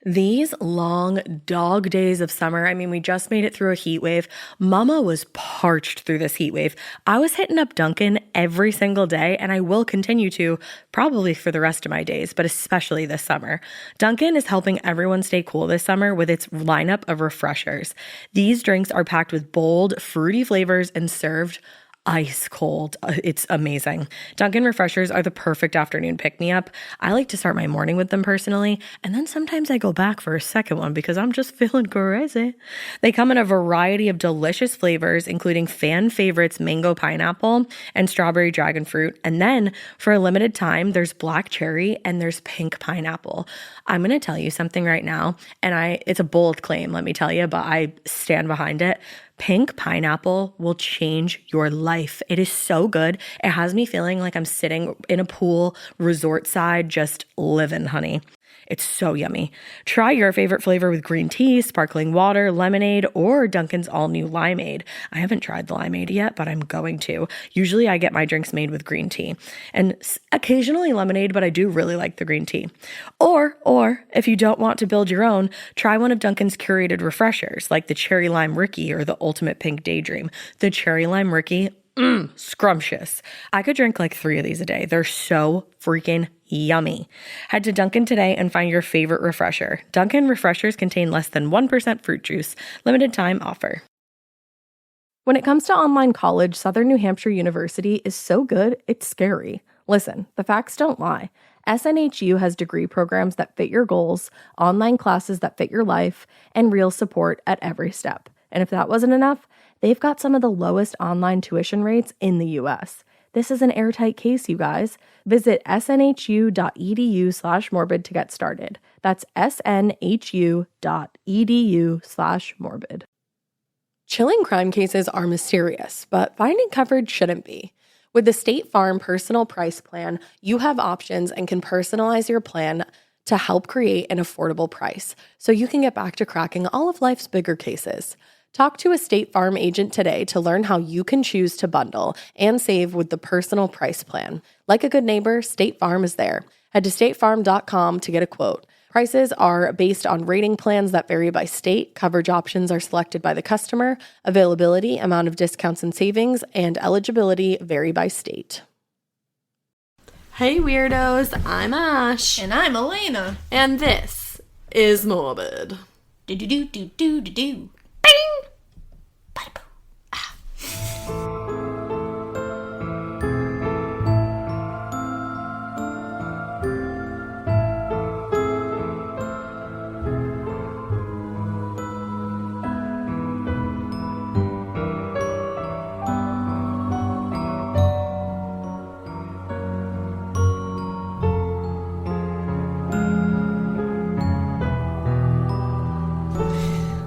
These long dog days of summer, I mean, we just made it through a heat wave. Mama was parched through this heat wave. I was hitting up Dunkin' every single day, and I will continue to probably for the rest of my days, but especially this summer. Dunkin' is helping everyone stay cool this summer with its lineup of refreshers. These drinks are packed with bold, fruity flavors and served ice cold. It's amazing. Dunkin' refreshers are the perfect afternoon pick-me-up. I like to start my morning with them personally, and then sometimes I go back for a second one because I'm just feeling crazy. They come in a variety of delicious flavors, including fan favorites mango pineapple and strawberry dragon fruit. And then for a limited time, there's black cherry and there's pink pineapple. I'm going to tell you something right now, and it's a bold claim, let me tell you, but I stand behind it. Pink pineapple will change your life. It is so good. It has me feeling like I'm sitting in a pool, resort side, just living, honey. It's so yummy. Try your favorite flavor with green tea, sparkling water, lemonade, or Dunkin's all-new limeade. I haven't tried the limeade yet, but I'm going to. Usually I get my drinks made with green tea and occasionally lemonade, but I do really like the green tea. Or if you don't want to build your own, try one of Dunkin's curated refreshers like the Cherry Lime Ricky or the Ultimate Pink Daydream. The Cherry Lime Ricky, scrumptious. I could drink like 3 of these a day. They're so freaking yummy. Head to Dunkin' today and find your favorite refresher. Dunkin' refreshers contain less than 1% fruit juice. Limited time offer. When it comes to online college, Southern New Hampshire University is so good, it's scary. Listen, the facts don't lie. SNHU has degree programs that fit your goals, online classes that fit your life, and real support at every step. And if that wasn't enough, they've got some of the lowest online tuition rates in the U.S. This is an airtight case, you guys. Visit snhu.edu/morbid to get started. That's snhu.edu/morbid. Chilling crime cases are mysterious, but finding coverage shouldn't be. With the State Farm Personal Price Plan, you have options and can personalize your plan to help create an affordable price so you can get back to cracking all of life's bigger cases. Talk to a State Farm agent today to learn how you can choose to bundle and save with the Personal Price Plan. Like a good neighbor, State Farm is there. Head to statefarm.com to get a quote. Prices are based on rating plans that vary by state. Coverage options are selected by the customer. Availability, amount of discounts and savings, and eligibility vary by state. Hey weirdos, I'm Ash. And I'm Alaina. And this is Morbid. Do-do-do-do-do-do-do. Bing! Bada-boo. Ah.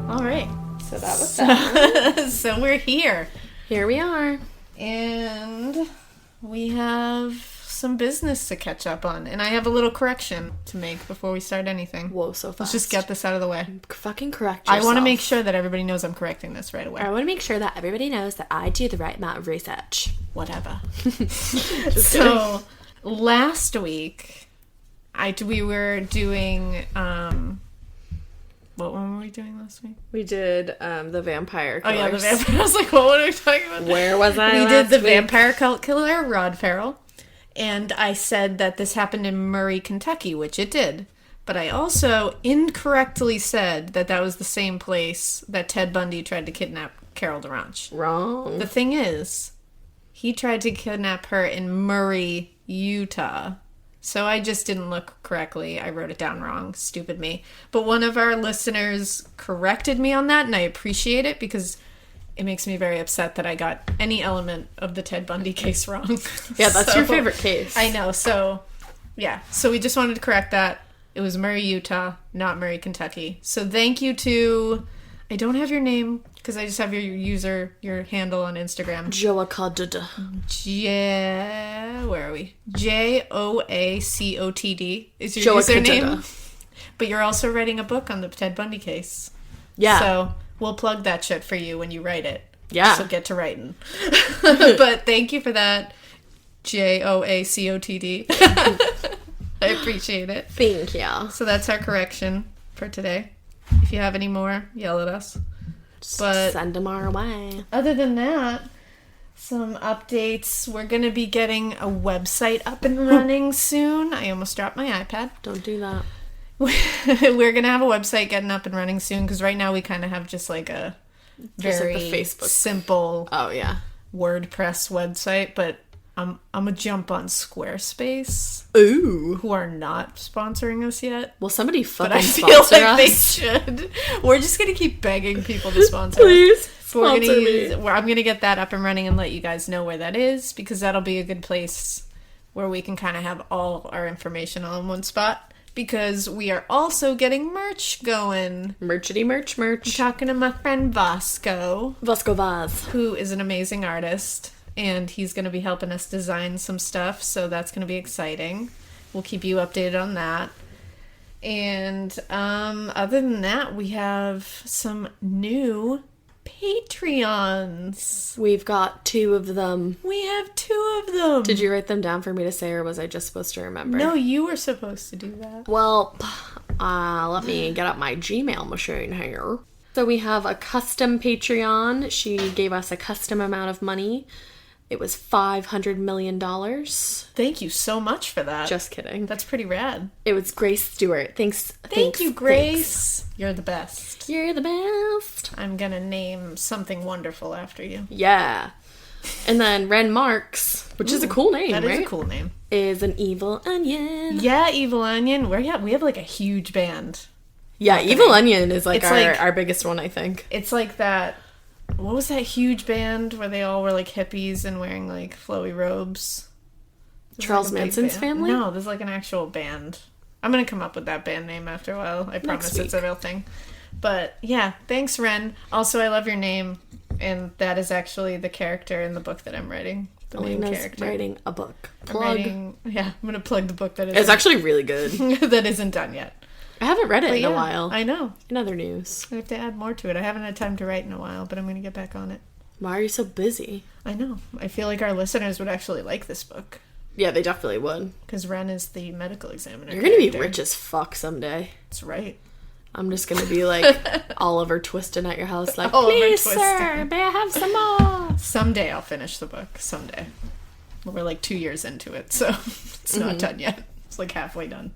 All right. So that was that. So we're here. Here we are. And we have some business to catch up on. And I have a little correction to make before we start anything. Whoa, so fast. Let's just get this out of the way. Fucking correct yourself. I want to make sure that everybody knows I'm correcting this right away. I want to make sure that everybody knows that I do the right amount of research. Whatever. So, last week, we were doing... what one were we doing last week? We did the vampire killers. Oh, yeah, the vampire. I was like, what were we talking about? Where was I We did the vampire cult killer, Rod Farrell. And I said that this happened in Murray, Kentucky, which it did. But I also incorrectly said that that was the same place that Ted Bundy tried to kidnap Carol DeRanche. Wrong. The thing is, he tried to kidnap her in Murray, Utah. So I just didn't look correctly. I wrote it down wrong. Stupid me. But one of our listeners corrected me on that, and I appreciate it because it makes me very upset that I got any element of the Ted Bundy case wrong. Yeah, that's your favorite case. I know. So, yeah. So we just wanted to correct that. It was Murray, Utah, not Murray, Kentucky. So thank you to... I don't have your name because I just have your handle on Instagram. Joacotd. Where are we? Joacotd is your username. But you're also writing a book on the Ted Bundy case. Yeah. So we'll plug that shit for you when you write it. Yeah. So get to writing. But thank you for that, Joacotd. I appreciate it. Thank you. So that's our correction. for today. If you have any more, yell at us. But send them our way. Other than that, some updates. We're going to be getting a website up and running soon. I almost dropped my iPad. Don't do that. We're going to have a website getting up and running soon because right now we kind of have just like a very like the Facebook. Simple WordPress website, but I'm going to jump on Squarespace. Ooh. Who are not sponsoring us yet. Well, somebody fucking but I feel sponsor like us. They should. We're just going to keep begging people to sponsor Please us. sponsor me. I'm going to get that up and running and let you guys know where that is because that'll be a good place where we can kind of have all our information all in one spot. Because we are also getting merch going. Merchity merch. I'm talking to my friend Vasco. Vasco Vaz. Who is an amazing artist. And he's going to be helping us design some stuff. So that's going to be exciting. We'll keep you updated on that. And other than that, we have some new Patreons. We've got 2 of them. We have 2 of them. Did you write them down for me to say, or was I just supposed to remember? No, you were supposed to do that. Well, let me get up my Gmail machine here. So we have a custom Patreon. She gave us a custom amount of money. It was $500 million. Thank you so much for that. Just kidding. That's pretty rad. It was Grace Stewart. Thanks. Thank you, Grace. Thanks. You're the best. You're the best. I'm gonna name something wonderful after you. Yeah. And then Ren Marks, which is a cool name, that right? That is a cool name. Is an evil onion. Yeah, Evil Onion. We have like a huge band. Yeah, Evil Onion is like our biggest one, I think. It's like that. What was that huge band where they all were like hippies and wearing like flowy robes? Charles Manson's Family? No, there's like an actual band. I'm going to come up with that band name after a while. I promise it's a real thing. But yeah, thanks, Ren. Also, I love your name. And that is actually the character in the book that I'm writing. The main character. Writing a book. Plug. I'm going to plug the book that is. It's actually really good. that isn't done yet. I haven't read it in a while. I know. In other news. I have to add more to it. I haven't had time to write in a while, but I'm going to get back on it. Why are you so busy? I know. I feel like our listeners would actually like this book. Yeah, they definitely would. Because Ren is the medical examiner. You're going to be rich as fuck someday. That's right. I'm just going to be like Oliver Twisting at your house like, please, sir, may I have some more? Someday I'll finish the book. Someday. We're like 2 years into it, so it's not done yet. It's like halfway done.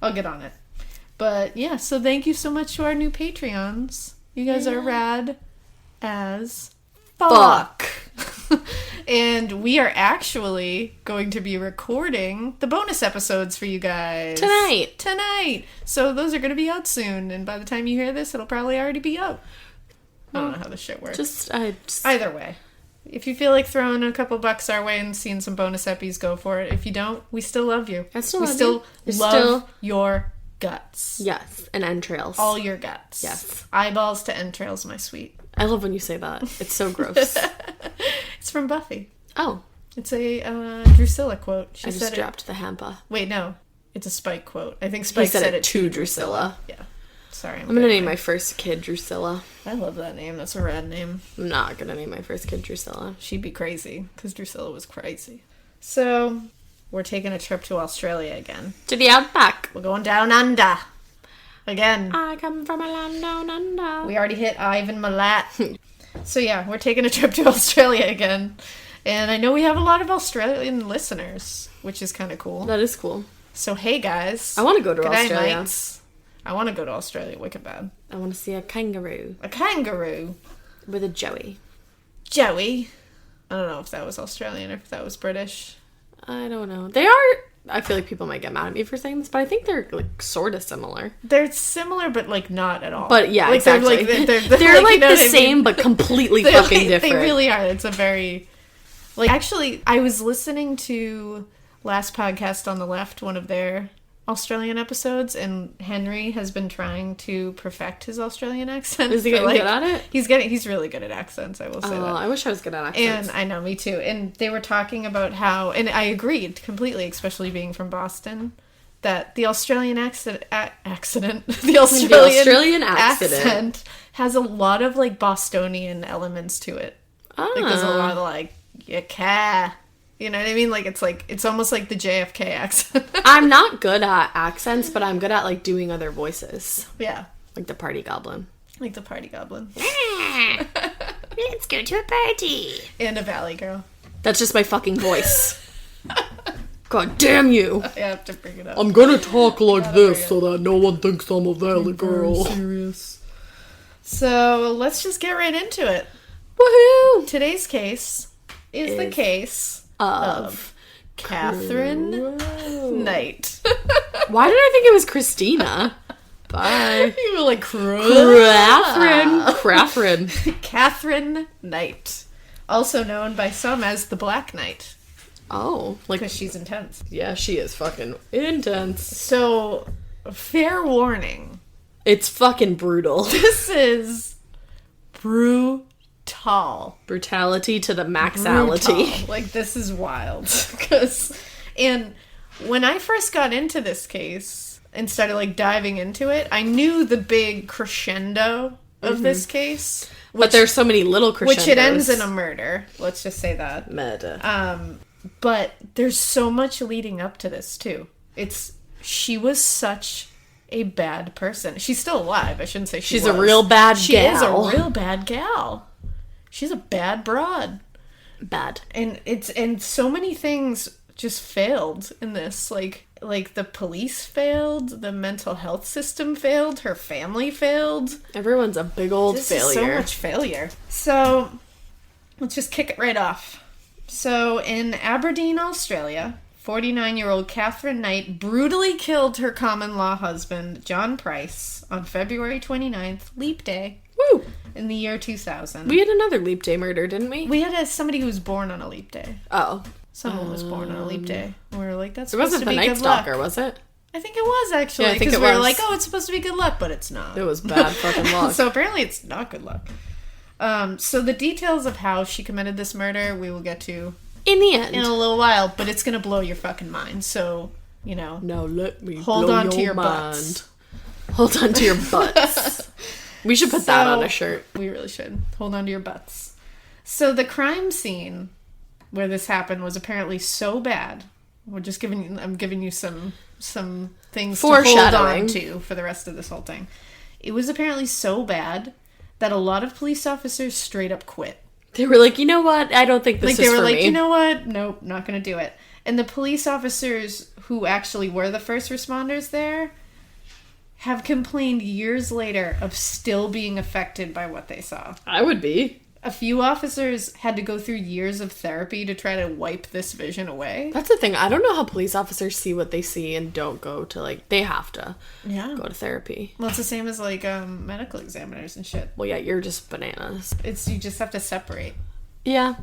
I'll get on it. But yeah, so thank you so much to our new Patreons. You guys are rad as fuck. And we are actually going to be recording the bonus episodes for you guys. Tonight. So those are going to be out soon. And by the time you hear this, it'll probably already be out. I don't know how this shit works. Either way. If you feel like throwing a couple bucks our way and seeing some bonus eppies, go for it. If you don't, we still love you. I still love you. We still love your guts. Yes, and entrails. All your guts. Yes. Eyeballs to entrails, my sweet. I love when you say that. It's so gross. It's from Buffy. Oh. It's a Drusilla quote. She just dropped the hampa. Wait, no. It's a Spike quote. I think Spike said it to Drusilla. Yeah. Sorry. I'm going to name my first kid Drusilla. I love that name. That's a rad name. I'm not going to name my first kid Drusilla. She'd be crazy, because Drusilla was crazy. So, we're taking a trip to Australia again. To the outback. We're going down under. Again. I come from a land down under. We already hit Ivan Milat. So yeah, we're taking a trip to Australia again. And I know we have a lot of Australian listeners, which is kind of cool. That is cool. So hey guys. I want to go to Australia. Mates. I want to go to Australia wicked bad. I want to see a kangaroo. A kangaroo? With a joey. Joey? I don't know if that was Australian or if that was British. I don't know. They are... I feel like people might get mad at me for saying this, but I think they're, like, sort of similar. They're similar, but, like, not at all. But, yeah, like, exactly. They're like, the same, but completely fucking different. They really are. It's a very... Like, actually, I was listening to last podcast on the left, one of their Australian episodes, and Henry has been trying to perfect his Australian accent. Is he getting good at it? He's really good at accents, I will say that. I wish I was good at accents. And I know, me too. And they were talking about how, and I agreed completely, especially being from Boston, that the Australian accent has a lot of, like, Bostonian elements to it. Like, there's a lot of, like, you care. You know what I mean? It's almost like the JFK accent. I'm not good at accents, but I'm good at, like, doing other voices. Yeah. Like the party goblin. Like the party goblin. Let's go to a party. And a valley girl. That's just my fucking voice. God damn you. I have to bring it up. I'm gonna talk like this so that no one thinks I'm a valley girl. Serious. So, let's just get right into it. Woohoo! Today's case is the case of Katherine Knight. Why did I think it was Christina? Bye. You were like, Catherine. Katherine Knight. Also known by some as the Black Knight. Oh. Like, Because she's intense. yeah, she is fucking intense. So, fair warning. It's fucking brutal. This is brutal. Brutality to the maxality. Brutal. Like, this is wild. And when I first got into this case and started, like, diving into it, I knew the big crescendo of this case. But there's so many little crescendos. Which it ends in a murder. Let's just say that. Murder. But there's so much leading up to this, too. She was such a bad person. She's still alive. I shouldn't say She's was. a real bad gal. She is a real bad gal. She's a bad broad. Bad. And so many things just failed in this. Like the police failed, the mental health system failed, her family failed. Everyone's a big old failure. So much failure. So let's just kick it right off. So in Aberdeen, Australia, 49-year-old Katherine Knight brutally killed her common-law husband, John Price, on February 29th, Leap Day. Woo! In the year 2000. We had another Leap Day murder, didn't we? We had somebody who was born on a Leap Day. Oh. Someone was born on a Leap Day. We were like, that's It supposed wasn't to the be Night good Stalker, luck. was it? I think it was, actually. Yeah, I think it we were was. like, oh, it's supposed to be good luck, but it's not. It was bad fucking luck. So apparently it's not good luck. So the details of how she committed this murder, we will get to in the end. in a little while, but it's going to blow your fucking mind. So, you know. No, let me hold blow on to your your mind. butts. Hold on to your butts. We should put that on a shirt. We really should. Hold on to your butts. So the crime scene where this happened was apparently so bad. I'm giving you some things to hold on to for the rest of this whole thing. It was apparently so bad that a lot of police officers straight up quit. They were like, you know what? I don't think this is for me. They were like, you know what? Nope, not going to do it. And the police officers who actually were the first responders there have complained years later of still being affected by what they saw. I would be. A few officers had to go through years of therapy to try to wipe this vision away. That's the thing. I don't know how police officers see what they see and don't go to, like, they have to go to therapy. Well, it's the same as, like, medical examiners and shit. Well, yeah, you're just bananas. You just have to separate. Yeah.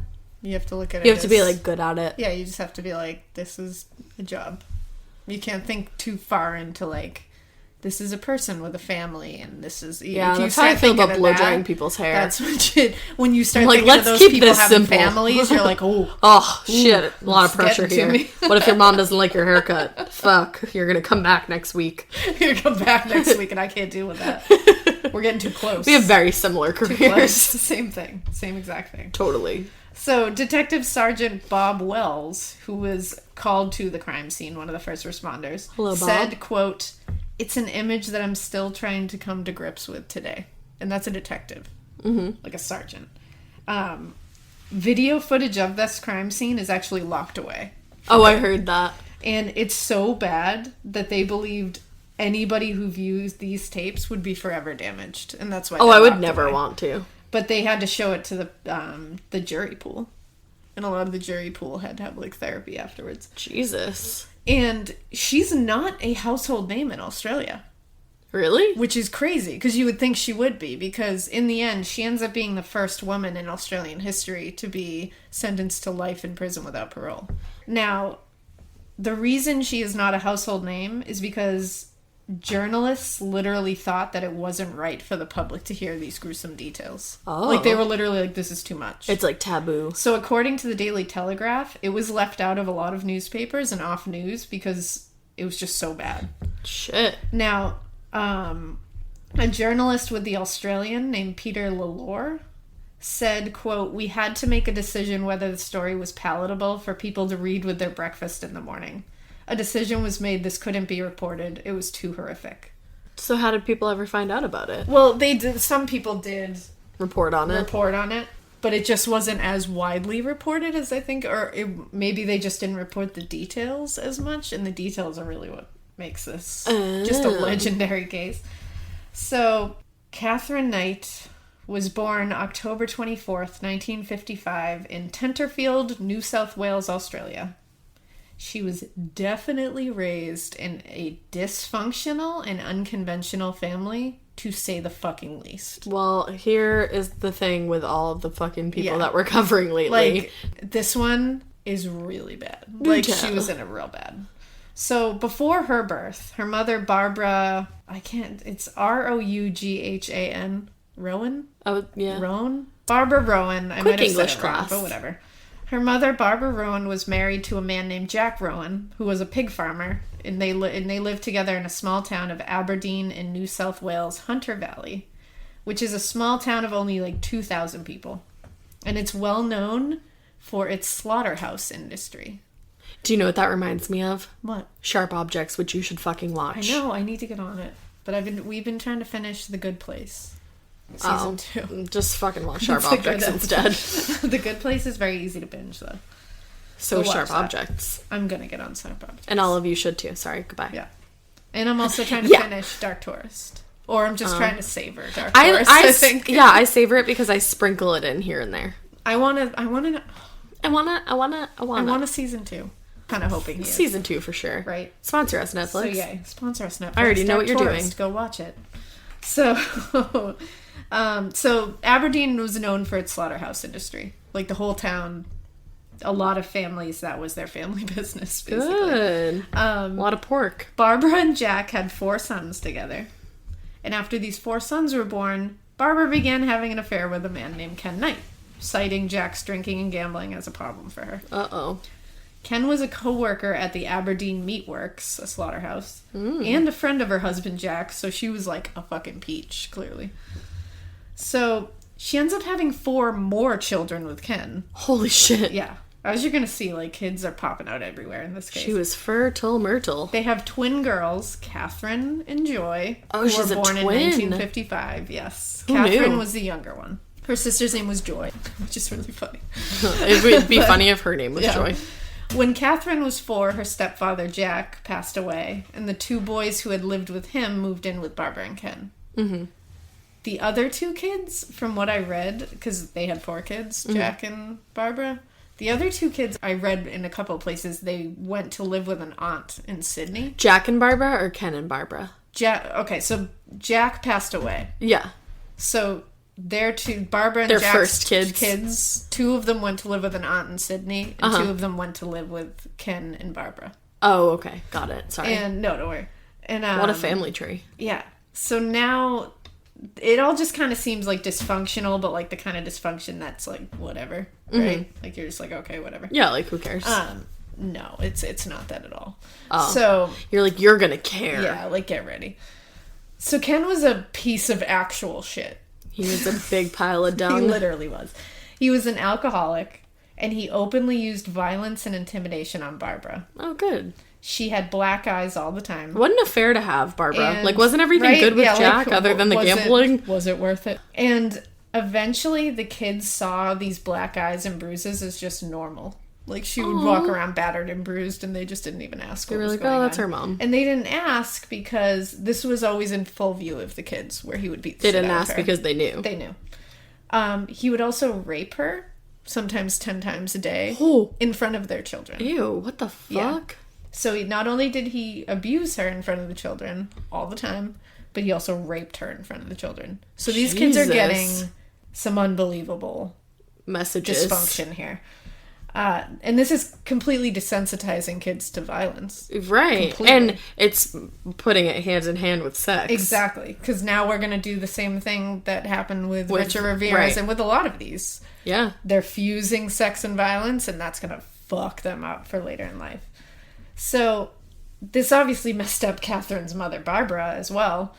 You have to look at it. You have to be, like, good at it. Yeah, you just have to be like, this is a job. You can't think too far into, like, this is a person with a family, and this is... Yeah, that's how I feel about blow-drying people's hair. That's when you start thinking let's of those keep people this having simple. families, you're like, shit, a lot of pressure here. Me. What if your mom doesn't like your haircut? Fuck, you're gonna come back next week. You're gonna come back next week, and I can't deal with that. We're getting too close. We have very similar careers. Same thing. Same exact thing. Totally. So, Detective Sergeant Bob Wells, who was called to the crime scene, one of the first responders, said, quote, "It's an image that I'm still trying to come to grips with today." And that's a detective. Mm-hmm. Like a sergeant. Video footage of this crime scene is actually locked away. Oh, I heard that. And it's so bad that they believed anybody who views these tapes would be forever damaged. And that's why I would never want to. But they had to show it to the jury pool. And a lot of the jury pool had to have, like, therapy afterwards. Jesus. And she's not a household name in Australia. Really? Which is crazy, because you would think she would be, because in the end, she ends up being the first woman in Australian history to be sentenced to life in prison without parole. Now, the reason she is not a household name is because journalists literally thought that it wasn't right for the public to hear these gruesome details. Oh. Like, they were literally like, this is too much. It's, like, taboo. So, according to the Daily Telegraph, it was left out of a lot of newspapers and off news because it was just so bad. Shit. Now, a journalist with The Australian named Peter Lalore said, quote, "We had to make a decision whether the story was palatable for people to read with their breakfast in the morning. A decision was made this couldn't be reported. It was too horrific." So how did people ever find out about it? Well, they did. Some people did Report on it. But it just wasn't as widely reported as I think, or maybe they just didn't report the details as much, and the details are really what makes this just a legendary case. So, Katherine Knight was born October 24th, 1955, in Tenterfield, New South Wales, Australia. She was definitely raised in a dysfunctional and unconventional family, to say the fucking least. Well, here is the thing with all of the fucking people that we're covering lately. Like, this one is really bad. Like, she was in it real bad. So, before her birth, her mother, Barbara, it's Roughan, Rowan? Oh, yeah. Rowan? Barbara Rowan. I Quick might have English said it wrong, class. but whatever. Her mother, Barbara Rowan, was married to a man named Jack Rowan, who was a pig farmer, and they lived together in a small town of Aberdeen in New South Wales, Hunter Valley, which is a small town of only like 2,000 people. And it's well known for its slaughterhouse industry. Do you know what that reminds me of? What? Sharp Objects, which you should fucking watch. I know, I need to get on it. But we've been trying to finish The Good Place. Season 2. Just fucking watch Sharp Objects instead. The Good Place is very easy to binge, though. So Go Sharp watch that. Objects. I'm gonna get on Sharp Objects. And all of you should too. Sorry, goodbye. Yeah. And I'm also trying to finish Dark Tourist. Or I'm just trying to savor Dark Tourist, I think. Yeah, I savor it because I sprinkle it in here and there. I want a season 2. Kind of hoping he is. Season 2 for sure. Right. Sponsor us, Netflix. So yay, sponsor us, Netflix. I already know Dark what you're Tourist, doing. Go watch it. So, so Aberdeen was known for its slaughterhouse industry. Like the whole town, a lot of families, that was their family business, basically. Good. A lot of pork. Barbara and Jack had 4 sons together. And after these 4 sons were born, Barbara began having an affair with a man named Ken Knight, citing Jack's drinking and gambling as a problem for her. Uh-oh. Ken was a co-worker at the Aberdeen Meat Works, a slaughterhouse, and a friend of her husband Jack, so she was like a fucking peach, clearly. So she ends up having 4 more children with Ken. Holy shit. Yeah. As you're gonna see, like, kids are popping out everywhere in this case. She was fertile myrtle. They have twin girls, Catherine and Joy, Oh, who she's were a born twin. in 1955. Yes. Who Catherine knew? was the younger one. Her sister's name was Joy, which is really funny. It would be funny if her name was Joy. When Catherine was 4, her stepfather, Jack, passed away, and the 2 boys who had lived with him moved in with Barbara and Ken. Mm-hmm. The other 2 kids, from what I read, because they had 4 kids, Jack and Barbara, the other 2 kids I read in a couple of places, they went to live with an aunt in Sydney. Jack and Barbara or Ken and Barbara? Okay, so Jack passed away. Yeah. So their 2, Barbara and Their Jack's first kids. 2 of them went to live with an aunt in Sydney, and 2 of them went to live with Ken and Barbara. Oh, okay. Got it. Sorry. And no, don't worry. And what a family tree. Yeah. So now it all just kind of seems like dysfunctional, but like the kind of dysfunction that's like whatever, right? Like you're just like, okay, whatever. Yeah, like who cares? No, it's not that at all. Oh. So You're like, you're gonna care. yeah, like get ready. So Ken was a piece of actual shit. He was a big pile of dung. He literally was. He was an alcoholic, and he openly used violence and intimidation on Barbara. Oh, good. She had black eyes all the time. What an affair to have, Barbara. And- like, wasn't everything right? good with Yeah, Jack like, other than the gambling? Was it worth it? And eventually the kids saw these black eyes and bruises as just normal. Like, she would walk around battered and bruised, and they just didn't even ask what They were was like, going oh, on. that's her mom. And they didn't ask because this was always in full view of the kids, where he would beat the They shit didn't out of ask her. because they knew. They knew. He would also rape her, sometimes 10 times a day, Oh. in front of their children. Ew, what the fuck? Yeah. So not only did he abuse her in front of the children all the time, but he also raped her in front of the children. So these kids are Jesus. getting some unbelievable Messages. dysfunction here. And this is completely desensitizing kids to violence. Right. Completely. And it's putting it hand in hand with sex. Exactly. Because now we're going to do the same thing that happened with Richard Ramirez right. and with a lot of these. Yeah. They're fusing sex and violence, and that's going to fuck them up for later in life. So this obviously messed up Catherine's mother, Barbara, as well.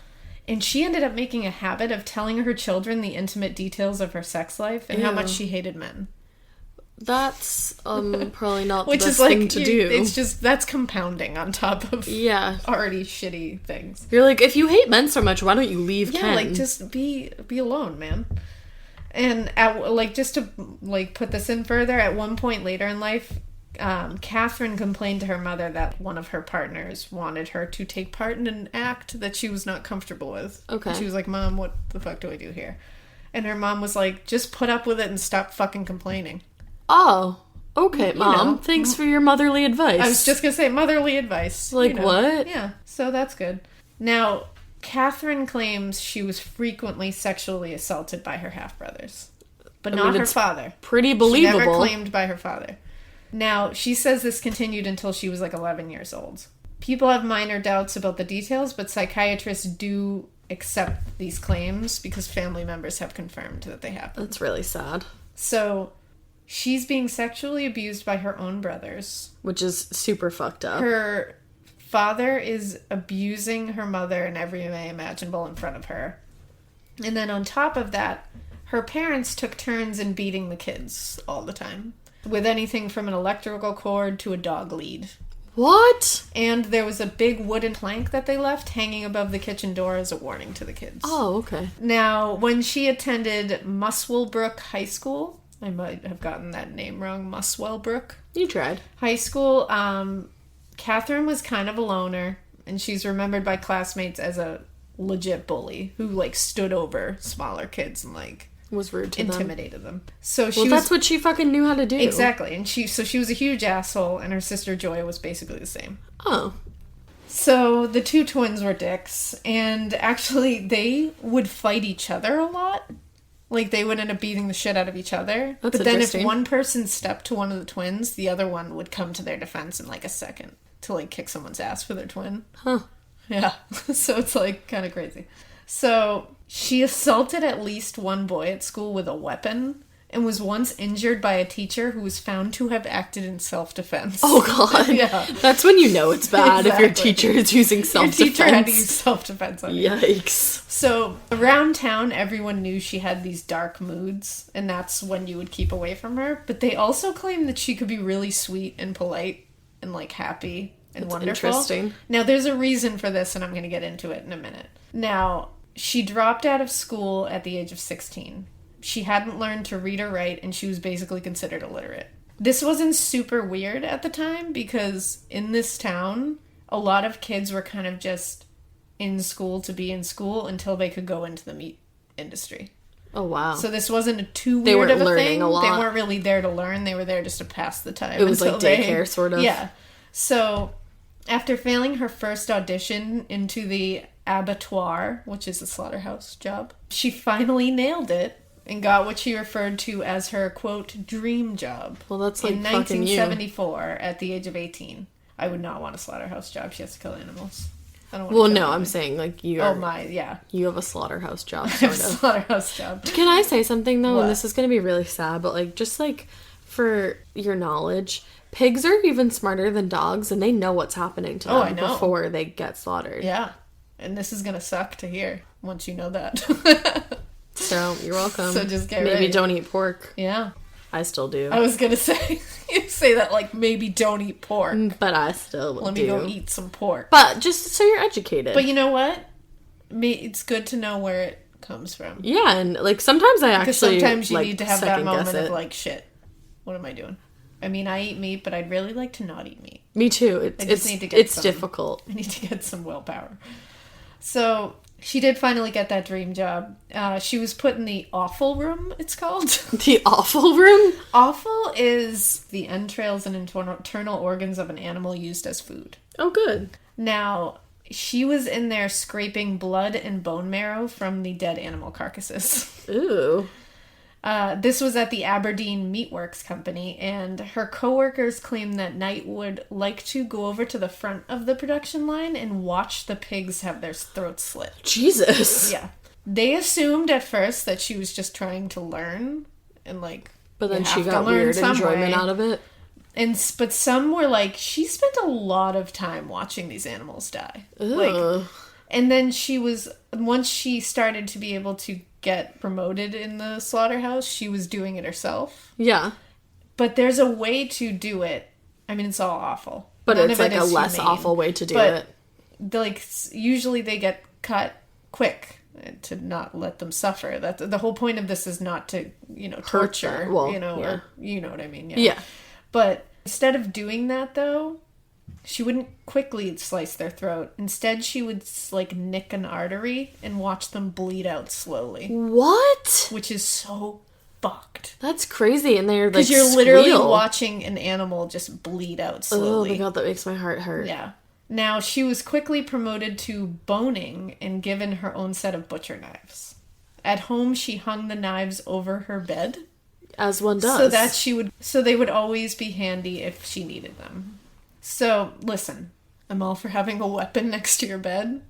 And she ended up making a habit of telling her children the intimate details of her sex life and how much she hated men. That's probably not the Which best is like, thing to do. It's just, that's compounding on top of already shitty things. You're like, if you hate men so much, why don't you leave Ken? Like, just be alone, man. And just to put this in further, at one point later in life, Katherine complained to her mother that one of her partners wanted her to take part in an act that she was not comfortable with. Okay. And she was like, Mom, what the fuck do I do here? And her mom was like, just put up with it and stop fucking complaining. Oh, okay, Mom. Thanks for your motherly advice. I was just going to say motherly advice. Like, what? Yeah, so that's good. Now, Katherine claims she was frequently sexually assaulted by her half-brothers. But not her father. Pretty believable. She never claimed by her father. Now, she says this continued until she was like 11 years old. People have minor doubts about the details, but psychiatrists do accept these claims because family members have confirmed that they happened. That's really sad. So, she's being sexually abused by her own brothers. Which is super fucked up. Her father is abusing her mother in every way imaginable in front of her. And then on top of that, her parents took turns in beating the kids all the time. With anything from an electrical cord to a dog lead. What? And there was a big wooden plank that they left hanging above the kitchen door as a warning to the kids. Oh, okay. Now, when she attended Muswellbrook High School, I might have gotten that name wrong, Muswellbrook. You tried. High school, Katherine was kind of a loner, and she's remembered by classmates as a legit bully who, like, stood over smaller kids and, like, was rude to intimidated them. So that's what she fucking knew how to do. Exactly. And she was a huge asshole, and her sister Joy was basically the same. Oh. So the two twins were dicks, and actually they would fight each other a lot. Like, they would end up beating the shit out of each other. That's but then if interesting. one person stepped to one of the twins, the other one would come to their defense in like a second to like kick someone's ass for their twin. Huh. Yeah. So it's like kind of crazy. So she assaulted at least one boy at school with a weapon and was once injured by a teacher who was found to have acted in self-defense. Oh, God. Yeah. That's when you know it's bad, Exactly. if your teacher is using self-defense. Your teacher had to use self-defense on you. Yikes. So, around town, everyone knew she had these dark moods, and that's when you would keep away from her. But they also claimed that she could be really sweet and polite and, like, happy and wonderful. Interesting. Now, there's a reason for this, and I'm going to get into it in a minute. Now, she dropped out of school at the age of 16. She hadn't learned to read or write, and she was basically considered illiterate. This wasn't super weird at the time, because in this town, a lot of kids were kind of just in school to be in school until they could go into the meat industry. Oh, wow. So this wasn't too They weird weren't of a learning thing. a lot. They weren't really there to learn. They were there just to pass the time. It was like until daycare, sort of. Yeah. So after failing her first audition into the abattoir, which is a slaughterhouse job, she finally nailed it and got what she referred to as her, quote, dream job. Well, that's like in fucking 1974 at the age of 18. I would not want a slaughterhouse job. She has to kill animals. I don't want Well, to kill no, anyone. I'm saying, like, you You have a slaughterhouse job, I have sort a of. slaughterhouse job. Can I say something, though? What? And this is going to be really sad, but, like, just, like, for your knowledge, pigs are even smarter than dogs, and they know what's happening to them I know. before they get slaughtered. Yeah. And this is going to suck to hear once you know that. So, you're welcome. So just get Maybe ready. don't eat pork. Yeah. I still do. I was going to say, you say that like, maybe don't eat pork. But I still Let do. me go eat some pork. But just so you're educated. But you know what? It's good to know where it comes from. Yeah, and, like, sometimes I Because actually, sometimes you like, need to have that second-guess moment of it. like, shit, what am I doing? I mean, I eat meat, but I'd really like to not eat meat. Me too. I just need to get it's some- difficult. I need to get some willpower. So she did finally get that dream job. She was put in the offal room, it's called. The awful room? Offal is the entrails and internal organs of an animal used as food. Oh, good. Now, she was in there scraping blood and bone marrow from the dead animal carcasses. Ooh. This was at the Aberdeen Meatworks Company, and her coworkers claimed that Knight would like to go over to the front of the production line and watch the pigs have their throats slit. Jesus. Yeah. They assumed at first that she was just trying to learn, and like, But then you she have to got learn weird some enjoyment way. out of it. But some were like, she spent a lot of time watching these animals die. Like, Ugh. And then once she started to be able to get promoted in the slaughterhouse, she was doing it herself. Yeah. But there's a way to do it. I mean, it's all awful. But None it's of it like a is less humane. awful way to do But it. like usually they get cut quick to not let them suffer. That the whole point of this is not to torture. Well, or you know what I mean. Yeah. But instead of doing that though, she wouldn't quickly slice their throat. Instead, she would like nick an artery and watch them bleed out slowly. What? Which is so fucked. That's crazy. And they're like, because you're literally watching an animal just bleed out slowly. Oh my god, that makes my heart hurt. Yeah. Now, she was quickly promoted to boning and given her own set of butcher knives. At home, she hung the knives over her bed. As one does. So they would always be handy if she needed them. So, listen, I'm all for having a weapon next to your bed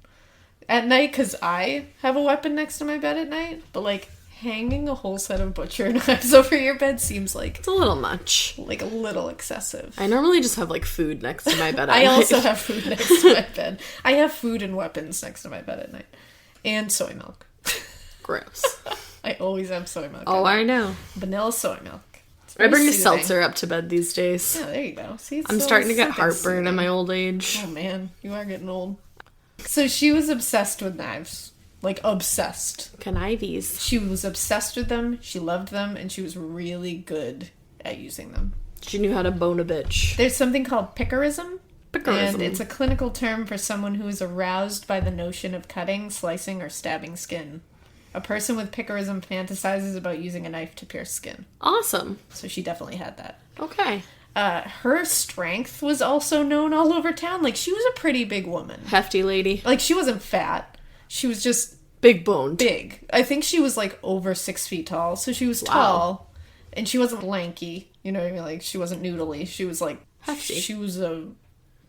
at night, because I have a weapon next to my bed at night, but like, hanging a whole set of butcher knives over your bed seems like... It's a little much. Like a little excessive. I normally just have like food next to my bed at I night. also have food next to my bed. I have food and weapons next to my bed at night. And soy milk. Gross. I always have soy milk. Oh, I know. Vanilla soy milk. I bring a seltzer up to bed these days. Yeah, there you go. See, I'm starting to get heartburn in my old age. Oh man, you are getting old. So she was obsessed with knives. Like, obsessed. Connivies. She was obsessed with them, she loved them, and she was really good at using them. She knew how to bone a bitch. There's something called picarism. Picarism. And it's a clinical term for someone who is aroused by the notion of cutting, slicing, or stabbing skin. A person with picarism fantasizes about using a knife to pierce skin. Awesome. So she definitely had that. Okay. Her strength was also known all over town. Like, she was a pretty big woman. Hefty lady. Like, she wasn't fat. She was just... big boned. Big. I think she was, like, over 6 feet tall. So she was tall. And she wasn't lanky. You know what I mean? Like, she wasn't noodly. She was, like... hefty. She was a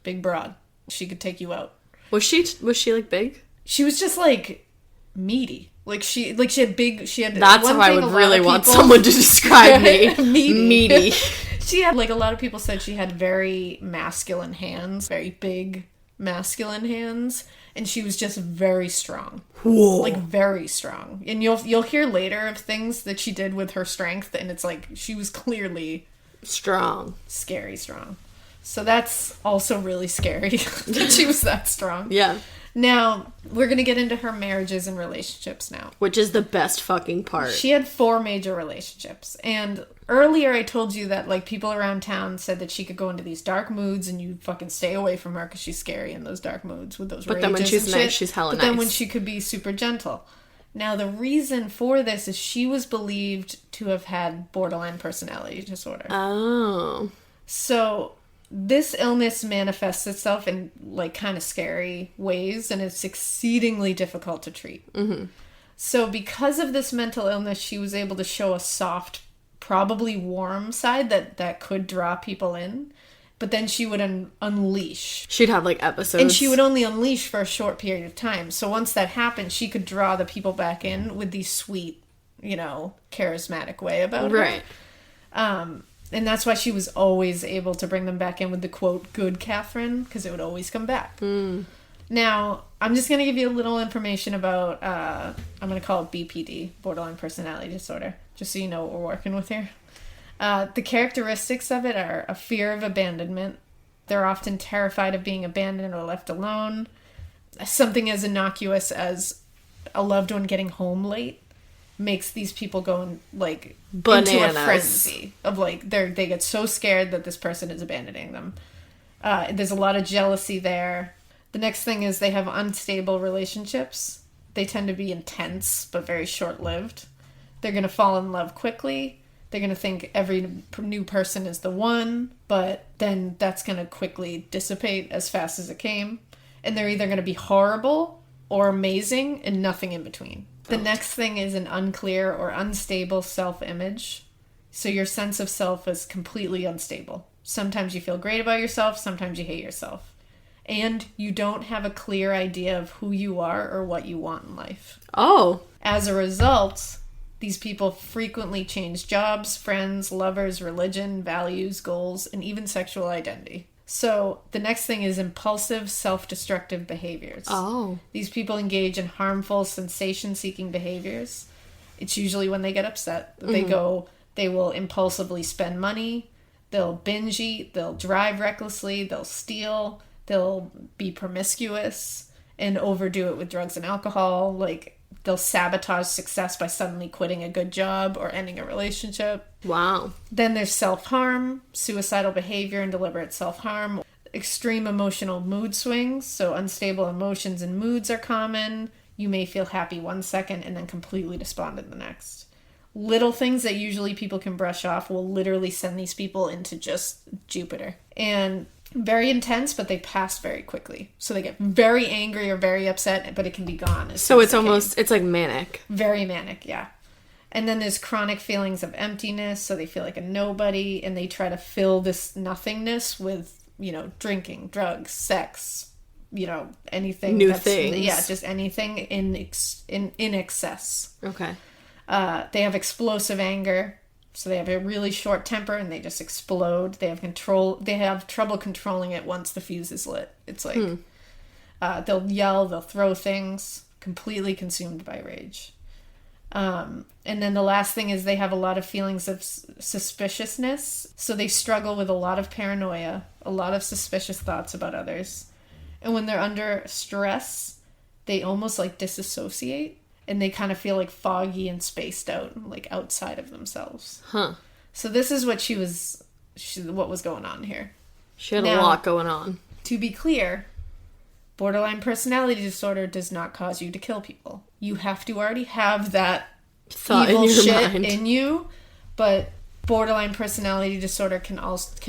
big broad. She could take you out. Was she like, big? She was just, like, meaty. She had big... That's how I would really want someone to describe me. Meaty. She had, like, a lot of people said she had very masculine hands. Very big masculine hands. And she was just very strong. Whoa. Like, very strong. And you'll hear later of things that she did with her strength, and it's like, she was clearly... strong. Scary strong. So that's also really scary, that she was that strong. Yeah. Now, we're going to get into her marriages and relationships now. Which is the best fucking part. She had 4 major relationships. And earlier I told you that, like, people around town said that she could go into these dark moods and you fucking stay away from her because she's scary in those dark moods with those rages. But then when she's nice, she's hella nice. But then when she could be super gentle. Now, the reason for this is she was believed to have had borderline personality disorder. Oh. So... this illness manifests itself in, like, kind of scary ways, and it's exceedingly difficult to treat. Mm-hmm. So because of this mental illness, she was able to show a soft, probably warm side that could draw people in. But then she would unleash. She'd have, like, episodes. And she would only unleash for a short period of time. So once that happened, she could draw the people back in with the sweet, charismatic way about her. Right. And that's why she was always able to bring them back in with the quote, good Katherine, because it would always come back. Mm. Now, I'm just going to give you a little information about, I'm going to call it BPD, borderline personality disorder, just so you know what we're working with here. The characteristics of it are a fear of abandonment. They're often terrified of being abandoned or left alone. Something as innocuous as a loved one getting home late makes these people go in, like, bananas. Into a frenzy of, like, they get so scared that this person is abandoning them. There's a lot of jealousy there. The next thing is they have unstable relationships. They tend to be intense, but very short-lived. They're going to fall in love quickly. They're going to think every new person is the one, but then that's going to quickly dissipate as fast as it came. And they're either going to be horrible or amazing and nothing in between. The next thing is an unclear or unstable self-image. So your sense of self is completely unstable. Sometimes you feel great about yourself, sometimes you hate yourself. And you don't have a clear idea of who you are or what you want in life. Oh. As a result, these people frequently change jobs, friends, lovers, religion, values, goals, and even sexual identity. So the next thing is impulsive, self-destructive behaviors. Oh. These people engage in harmful, sensation-seeking behaviors. It's usually when they get upset. They will impulsively spend money, they'll binge eat, they'll drive recklessly, they'll steal, they'll be promiscuous and overdo it with drugs and alcohol. Like, they'll sabotage success by suddenly quitting a good job or ending a relationship. Wow. Then there's self-harm, suicidal behavior and deliberate self-harm. Extreme emotional mood swings, so unstable emotions and moods are common. You may feel happy one second and then completely despondent the next. Little things that usually people can brush off will literally send these people into just Jupiter. And very intense, but they pass very quickly. So they get very angry or very upset, but it can be gone. So it's almost, it's like manic. Very manic, yeah. And then there's chronic feelings of emptiness, so they feel like a nobody, and they try to fill this nothingness with, drinking, drugs, sex, anything. New things. Yeah, just anything in excess. Okay. They have explosive anger, so they have a really short temper, and they just explode. They have trouble controlling it once the fuse is lit. It's like, they'll yell, they'll throw things, completely consumed by rage. And then the last thing is they have a lot of feelings of suspiciousness. So they struggle with a lot of paranoia, a lot of suspicious thoughts about others. And when they're under stress, they almost like disassociate and they kind of feel like foggy and spaced out, like outside of themselves. Huh. So this is what what was going on here. She had a lot going on. To be clear, borderline personality disorder does not cause you to kill people. You have to already have that thought evil in your shit mind in you, but borderline personality disorder can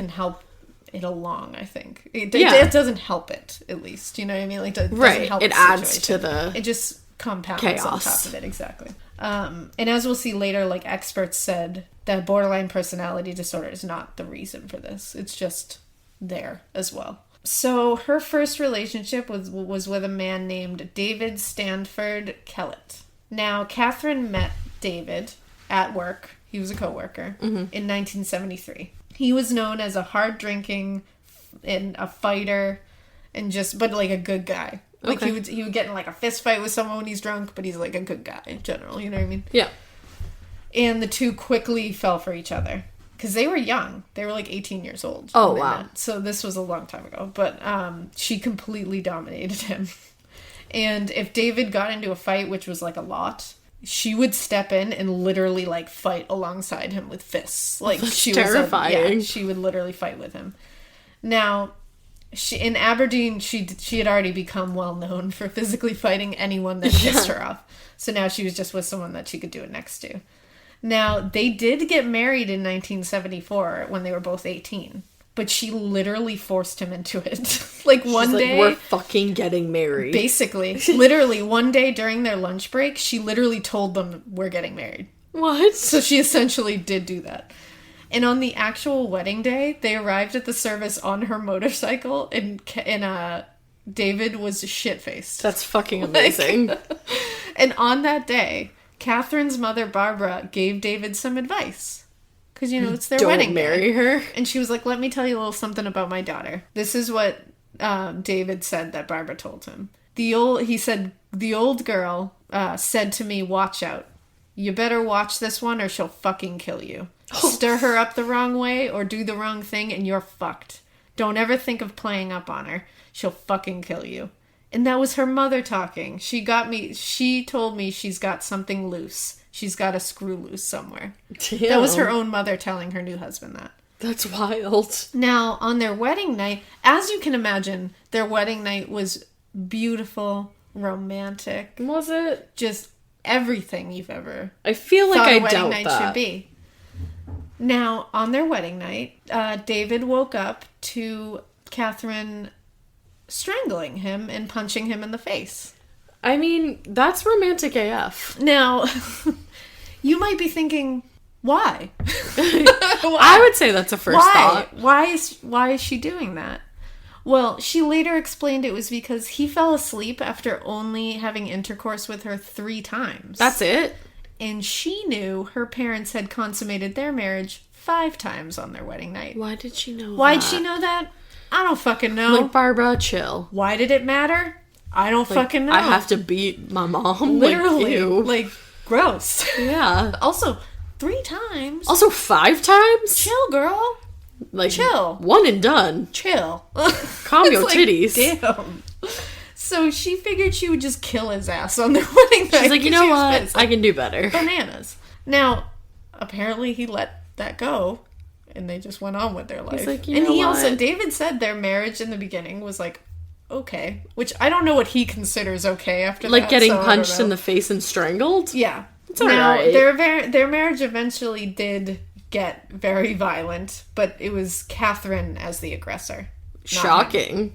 help it along, I think. It doesn't help it, at least. You know what I mean? Like, it doesn't help it the adds situation. to the It just compounds chaos on top of it, exactly. And as we'll see later, like, experts said that borderline personality disorder is not the reason for this. It's just there as well. So her first relationship was with a man named David Stanford Kelley. Now, Katherine met David at work. He was a coworker in 1973. He was known as a hard drinking and a fighter and but like a good guy. Like he would get in like a fist fight with someone when he's drunk, but he's like a good guy in general. You know what I mean? Yeah. And the two quickly fell for each other. Because they were young. They were like 18 years old. Oh, wow. So this was a long time ago. But she completely dominated him. And if David got into a fight, which was like a lot, she would step in and literally like fight alongside him with fists. Like she was terrifying. She would literally fight with him. Now, in Aberdeen, she had already become well known for physically fighting anyone that pissed her off. So now she was just with someone that she could do it next to. Now, they did get married in 1974 when they were both 18, but she literally forced him into it. Like one day, we're fucking getting married. Basically, literally one day during their lunch break, she literally told them, "We're getting married." What? So she essentially did do that. And on the actual wedding day, they arrived at the service on her motorcycle, and David was shit-faced. That's fucking amazing. And on that day, Catherine's mother, Barbara, gave David some advice. Because, it's their wedding day. Don't marry her. And she was like, "Let me tell you a little something about my daughter." This is what David said that Barbara told him. He said, "The old girl said to me, 'Watch out. You better watch this one or she'll fucking kill you. Stir her up the wrong way or do the wrong thing and you're fucked. Don't ever think of playing up on her. She'll fucking kill you.'" And that was her mother talking. She told me she's got something loose. She's got a screw loose somewhere. Damn. That was her own mother telling her new husband that. That's wild. Now, on their wedding night, as you can imagine, their wedding night was beautiful, romantic. Was it? Just everything you've ever I feel like I thought a wedding doubt night that. should be. Now, on their wedding night, David woke up to Katherine strangling him and punching him in the face. I mean, that's romantic AF. Now, you might be thinking, why? I would say that's a first thought. Why is she doing that? Well, she later explained it was because he fell asleep after only having intercourse with her 3 times. That's it? And she knew her parents had consummated their marriage 5 times on their wedding night. Why did she know Why'd that? she know that? I don't fucking know. Like, Barbara, chill. Why did it matter? I don't fucking know. I have to beat my mom. Literally. Like, Gross. yeah. Also, 3 times. Also, 5 times? Chill, girl. Like, chill. One and done. Chill. Calm your titties. Damn. So she figured she would just kill his ass on their wedding night. She's like, you know what? I can do better. Bananas. Now, apparently he let that go, and they just went on with their life. He's like, and he also, David said their marriage in the beginning was like, okay. Which I don't know what he considers okay after like that. Getting punched in the face and strangled? Yeah. It's alright. Their marriage eventually did get very violent, but it was Katherine as the aggressor. Shocking. Him.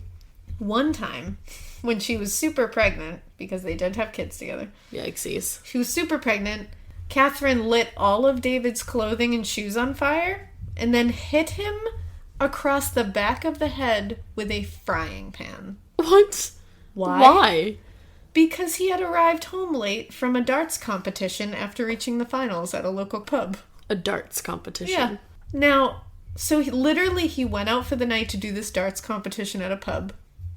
One time, when she was super pregnant, because they did have kids together. Yikesies. She was super pregnant. Katherine lit all of David's clothing and shoes on fire, and then hit him across the back of the head with a frying pan. What? Why? Because he had arrived home late from a darts competition after reaching the finals at a local pub. A darts competition? Yeah. Now, so he went out for the night to do this darts competition at a pub.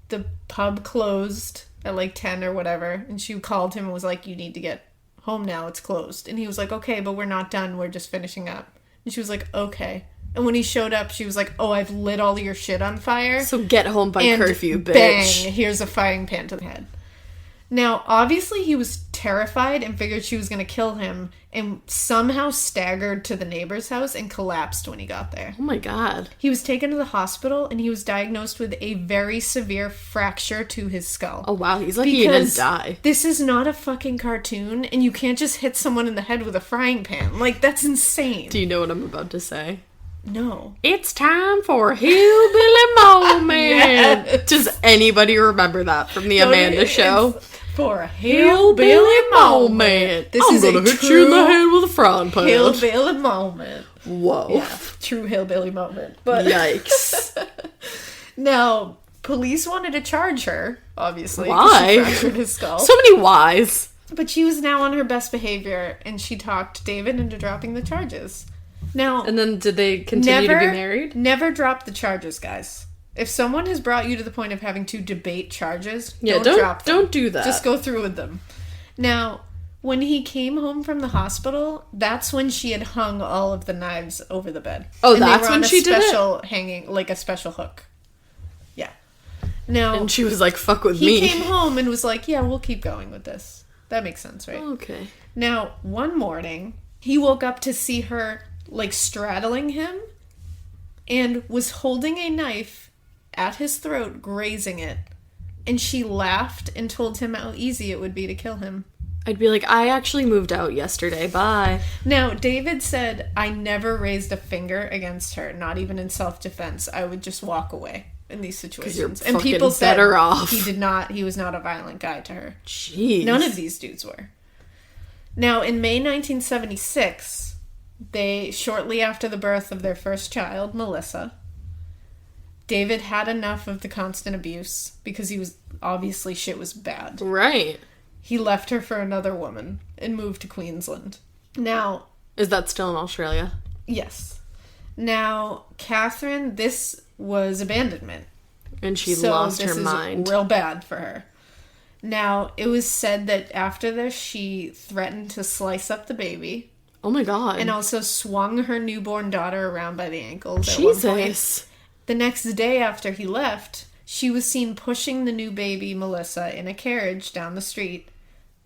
The pub closed at like 10 or whatever, and she called him and was like, you need to get home now, it's closed. And he was like, okay, but we're not done, we're just finishing up. And she was like, okay. And when he showed up, she was like, oh, I've lit all your shit on fire. So get home by curfew, bitch. Bang, here's a frying pan to the head. Now, obviously he was terrified and figured she was going to kill him, and somehow staggered to the neighbor's house and collapsed when he got there. Oh my god. He was taken to the hospital, and he was diagnosed with a very severe fracture to his skull. Oh wow, he's lucky he didn't die. This is not a fucking cartoon, and you can't just hit someone in the head with a frying pan. Like, that's insane. Do you know what I'm about to say? No. It's time for a hillbilly moment. Yes. Does anybody remember that from the Amanda show? For a hillbilly moment. I'm gonna hit you in the head with a frying pan. Hillbilly moment. Whoa. Yeah, true hillbilly moment. But yikes. Now, police wanted to charge her, obviously. Why? She fractured his skull. So many whys. But she was now on her best behavior, and she talked David into dropping the charges. Now, and then did they continue to be married? Never drop the charges, guys. If someone has brought you to the point of having to debate charges, don't drop them. Don't do that. Just go through with them. Now, when he came home from the hospital, that's when she had hung all of the knives over the bed. Oh, and that's when she did it? Special hanging, like a special hook. Yeah. Now, and she was like, fuck with me. He came home and was like, yeah, we'll keep going with this. That makes sense, right? Okay. Now, one morning, he woke up to see her, like, straddling him and was holding a knife at his throat, grazing it. And she laughed and told him how easy it would be to kill him. I'd be like, I actually moved out yesterday. Bye. Now, David said, I never raised a finger against her, not even in self-defense. I would just walk away in these situations. And people said off. He was not a violent guy to her. Jeez. None of these dudes were. Now, in May 1976, shortly after the birth of their first child, Melissa, David had enough of the constant abuse because obviously shit was bad. Right. He left her for another woman and moved to Queensland. Now... Is that still in Australia? Yes. Now, Katherine, this was abandonment. And she lost her mind. This is real bad for her. Now, it was said that after this, she threatened to slice up the baby. Oh my god. And also swung her newborn daughter around by the ankles Jesus. At one point. The next day after he left, she was seen pushing the new baby, Melissa, in a carriage down the street,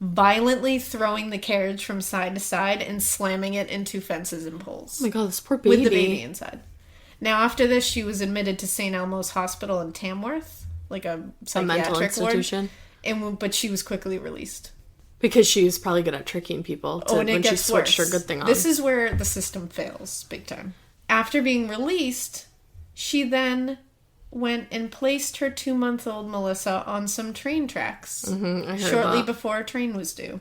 violently throwing the carriage from side to side and slamming it into fences and poles. Oh my god, this poor baby. With the baby inside. Now, after this, she was admitted to St. Elmo's Hospital in Tamworth, like a psychiatric mental institution. Ward, but she was quickly released. Because she was probably good at tricking people when she switched her good thing on. This is where the system fails, big time. After being released, she then went and placed her 2-month-old Melissa on some train tracks shortly before a train was due.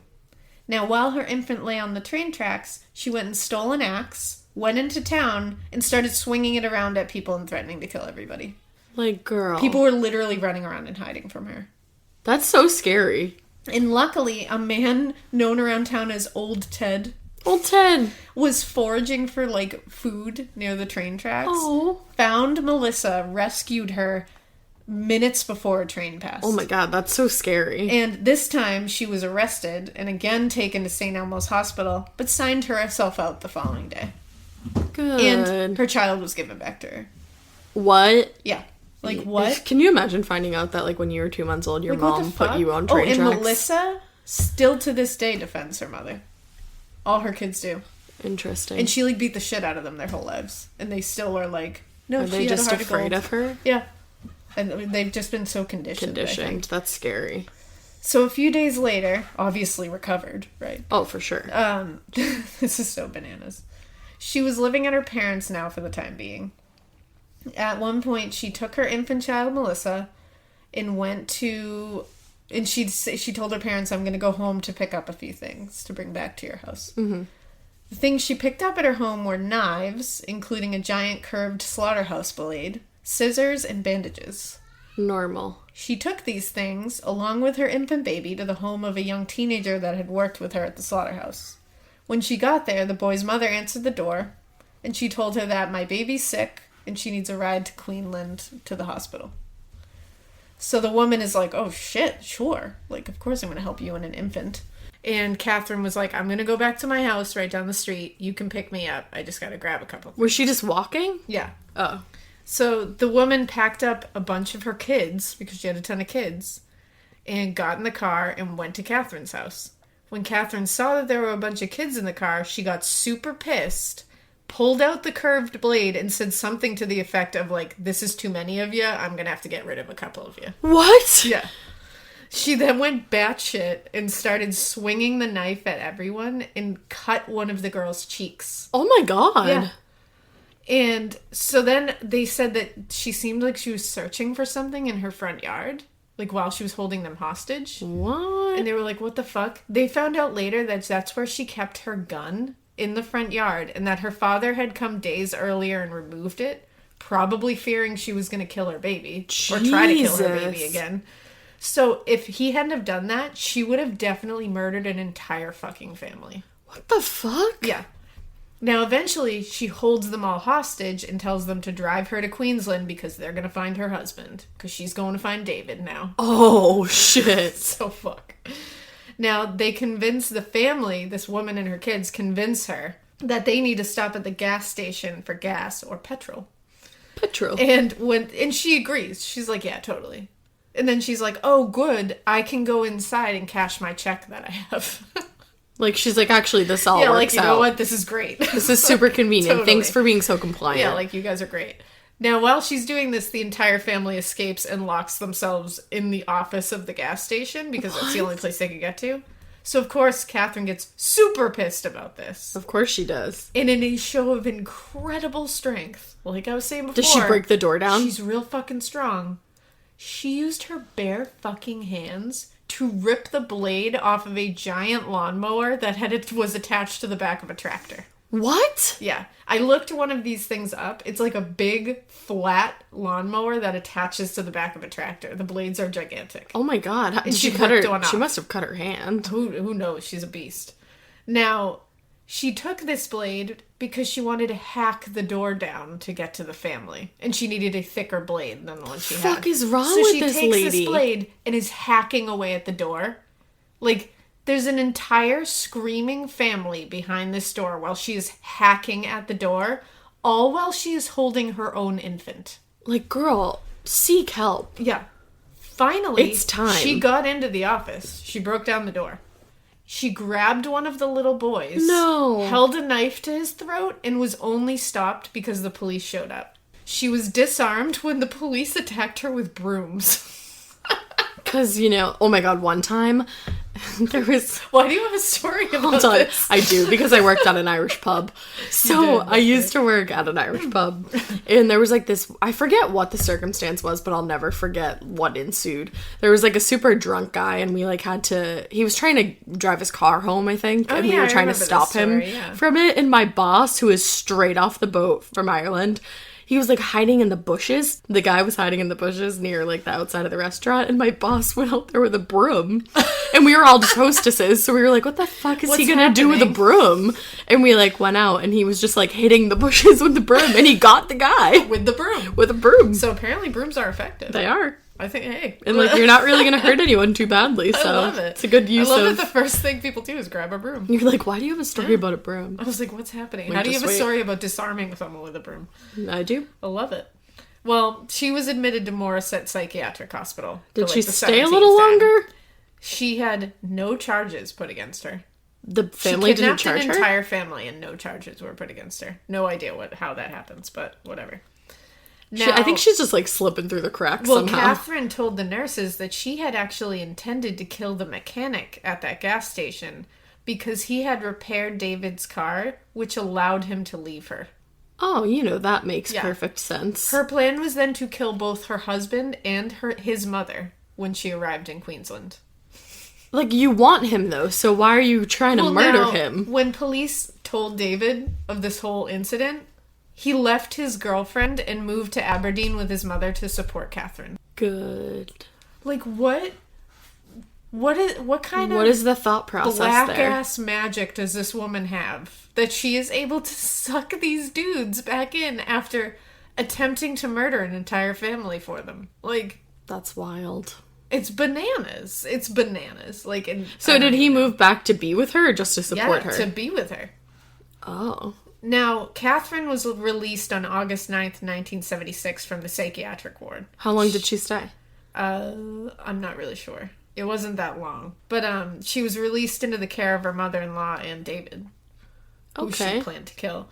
Now, while her infant lay on the train tracks, she went and stole an axe, went into town, and started swinging it around at people and threatening to kill everybody. Like, girl. People were literally running around and hiding from her. That's so scary. And luckily, a man known around town as Old Ted Well, 10. was foraging for, like, food near the train tracks. Oh. Found Melissa, rescued her minutes before a train passed. Oh my god, that's so scary. And this time she was arrested and again taken to St. Elmo's Hospital, but signed herself out the following day. Good. And her child was given back to her. What? Yeah. Like, what? Can you imagine finding out that, like, when you were 2 months old, your Like, what the mom put fuck? you on train and tracks? Melissa still to this day defends her mother. All her kids do. Interesting. And she, like, beat the shit out of them their whole lives. And they still are like, no, Are she they had a just heart afraid gold. of her? Yeah. And they've just been so conditioned. I think. That's scary. So a few days later, obviously recovered, right? Oh, for sure. This is so bananas. She was living at her parents' now for the time being. At one point, she took her infant child, Melissa, and went to... And she told her parents, I'm going to go home to pick up a few things to bring back to your house. Mm-hmm. The things she picked up at her home were knives, including a giant curved slaughterhouse blade, scissors, and bandages. Normal. She took these things, along with her infant baby, to the home of a young teenager that had worked with her at the slaughterhouse. When she got there, the boy's mother answered the door, and she told her that my baby's sick, and she needs a ride to Queensland to the hospital. So the woman is like, oh shit, sure. Like, of course I'm going to help you and an infant. And Katherine was like, I'm going to go back to my house right down the street. You can pick me up. I just got to grab a couple. Was she just walking? Yeah. Oh. So the woman packed up a bunch of her kids, because she had a ton of kids, and got in the car and went to Katherine's house. When Katherine saw that there were a bunch of kids in the car, she got super pissed, pulled out the curved blade, and said something to the effect of, like, this is too many of you. I'm going to have to get rid of a couple of you. What? Yeah. She then went batshit and started swinging the knife at everyone and cut one of the girl's cheeks. Oh my god. Yeah. And so then they said that she seemed like she was searching for something in her front yard, like while she was holding them hostage. What? And they were like, what the fuck? They found out later that that's where she kept her gun, in the front yard, and that her father had come days earlier and removed it, probably fearing she was going to kill her baby. Or try to kill her baby again. So if he hadn't have done that, she would have definitely murdered an entire fucking family. What the fuck? Yeah. Now, eventually, she holds them all hostage and tells them to drive her to Queensland because they're going to find her husband. Because she's going to find David now. Oh, shit. So fuck. Now, they convince the family, this woman and her kids, convince her that they need to stop at the gas station for gas or petrol. Petrol. And she agrees. She's like, yeah, totally. And then she's like, oh, good. I can go inside and cash my check that I have. Like, she's like, actually, this all yeah, works like, you out. know what? This is great. This is super convenient. Totally. Thanks for being so compliant. Yeah, like, you guys are great. Now, while she's doing this, the entire family escapes and locks themselves in the office of the gas station because that's the only place they could get to. So, of course, Katherine gets super pissed about this. Of course she does. And in a show of incredible strength, like I was saying before... Does she break the door down? She's real fucking strong. She used her bare fucking hands to rip the blade off of a giant lawnmower that was attached to the back of a tractor. What? Yeah. I looked one of these things up. It's like a big, flat lawnmower that attaches to the back of a tractor. The blades are gigantic. Oh my god. Did she she cut ripped her? one off. She must have cut her hand. Who knows? She's a beast. Now, she took this blade because she wanted to hack the door down to get to the family. And she needed a thicker blade than the one she had. What the fuck is wrong with this lady? So she takes this blade and is hacking away at the door. Like, there's an entire screaming family behind this door while she is hacking at the door, all while she is holding her own infant. Like, girl, seek help. Yeah. Finally, it's time. She got into the office. She broke down the door. She grabbed one of the little boys, held a knife to his throat, and was only stopped because the police showed up. She was disarmed when the police attacked her with brooms. Because, you know, oh my god, one time, there was... Why do you have a story about this? I do, because I worked at an Irish pub. So, I used to work at an Irish pub, and there was like this, I forget what the circumstance was, but I'll never forget what ensued. There was like a super drunk guy, and we like had to, he was trying to drive his car home, I think, and we were trying to stop him from it, and my boss, who is straight off the boat from Ireland, he was, like, hiding in the bushes. The guy was hiding in the bushes near, like, the outside of the restaurant, and my boss went out there with a broom. And we were all just hostesses, so we were like, what the fuck is he gonna do with a broom? And we, like, went out, and he was just, like, hitting the bushes with the broom, and he got the guy. With the broom. With a broom. So apparently brooms are effective. They are. I think, hey. And, like, you're not really gonna hurt anyone too badly, so. I love it. It's a good use I love that the first thing people do is grab a broom. You're like, why do you have a story about a broom? I was like, what's happening? How do you have a story about disarming someone with a broom? I do. I love it. Well, she was admitted to Morrisette Psychiatric Hospital. Did she stay a little longer? She had no charges put against her. The family didn't charge her? She kidnapped an entire family and no charges were put against her. No idea how that happens, but whatever. Now, I think she's just, like, slipping through the cracks somehow. Katherine told the nurses that she had actually intended to kill the mechanic at that gas station because he had repaired David's car, which allowed him to leave her. Oh, that makes perfect sense. Her plan was then to kill both her husband and his mother when she arrived in Queensland. Like, you want him, though, so why are you trying to murder him? When police told David of this whole incident, he left his girlfriend and moved to Aberdeen with his mother to support Katherine. Good. Like, what kind of... What is the thought process black-ass magic does this woman have that she is able to suck these dudes back in after attempting to murder an entire family for them? Like... That's wild. It's bananas. It's bananas. Like, so did he move back to be with her or just to support her? To be with her. Oh. Now, Katherine was released on August 9th, 1976 from the psychiatric ward. How long did she stay? I'm not really sure. It wasn't that long. But she was released into the care of her mother-in-law and David, who she planned to kill.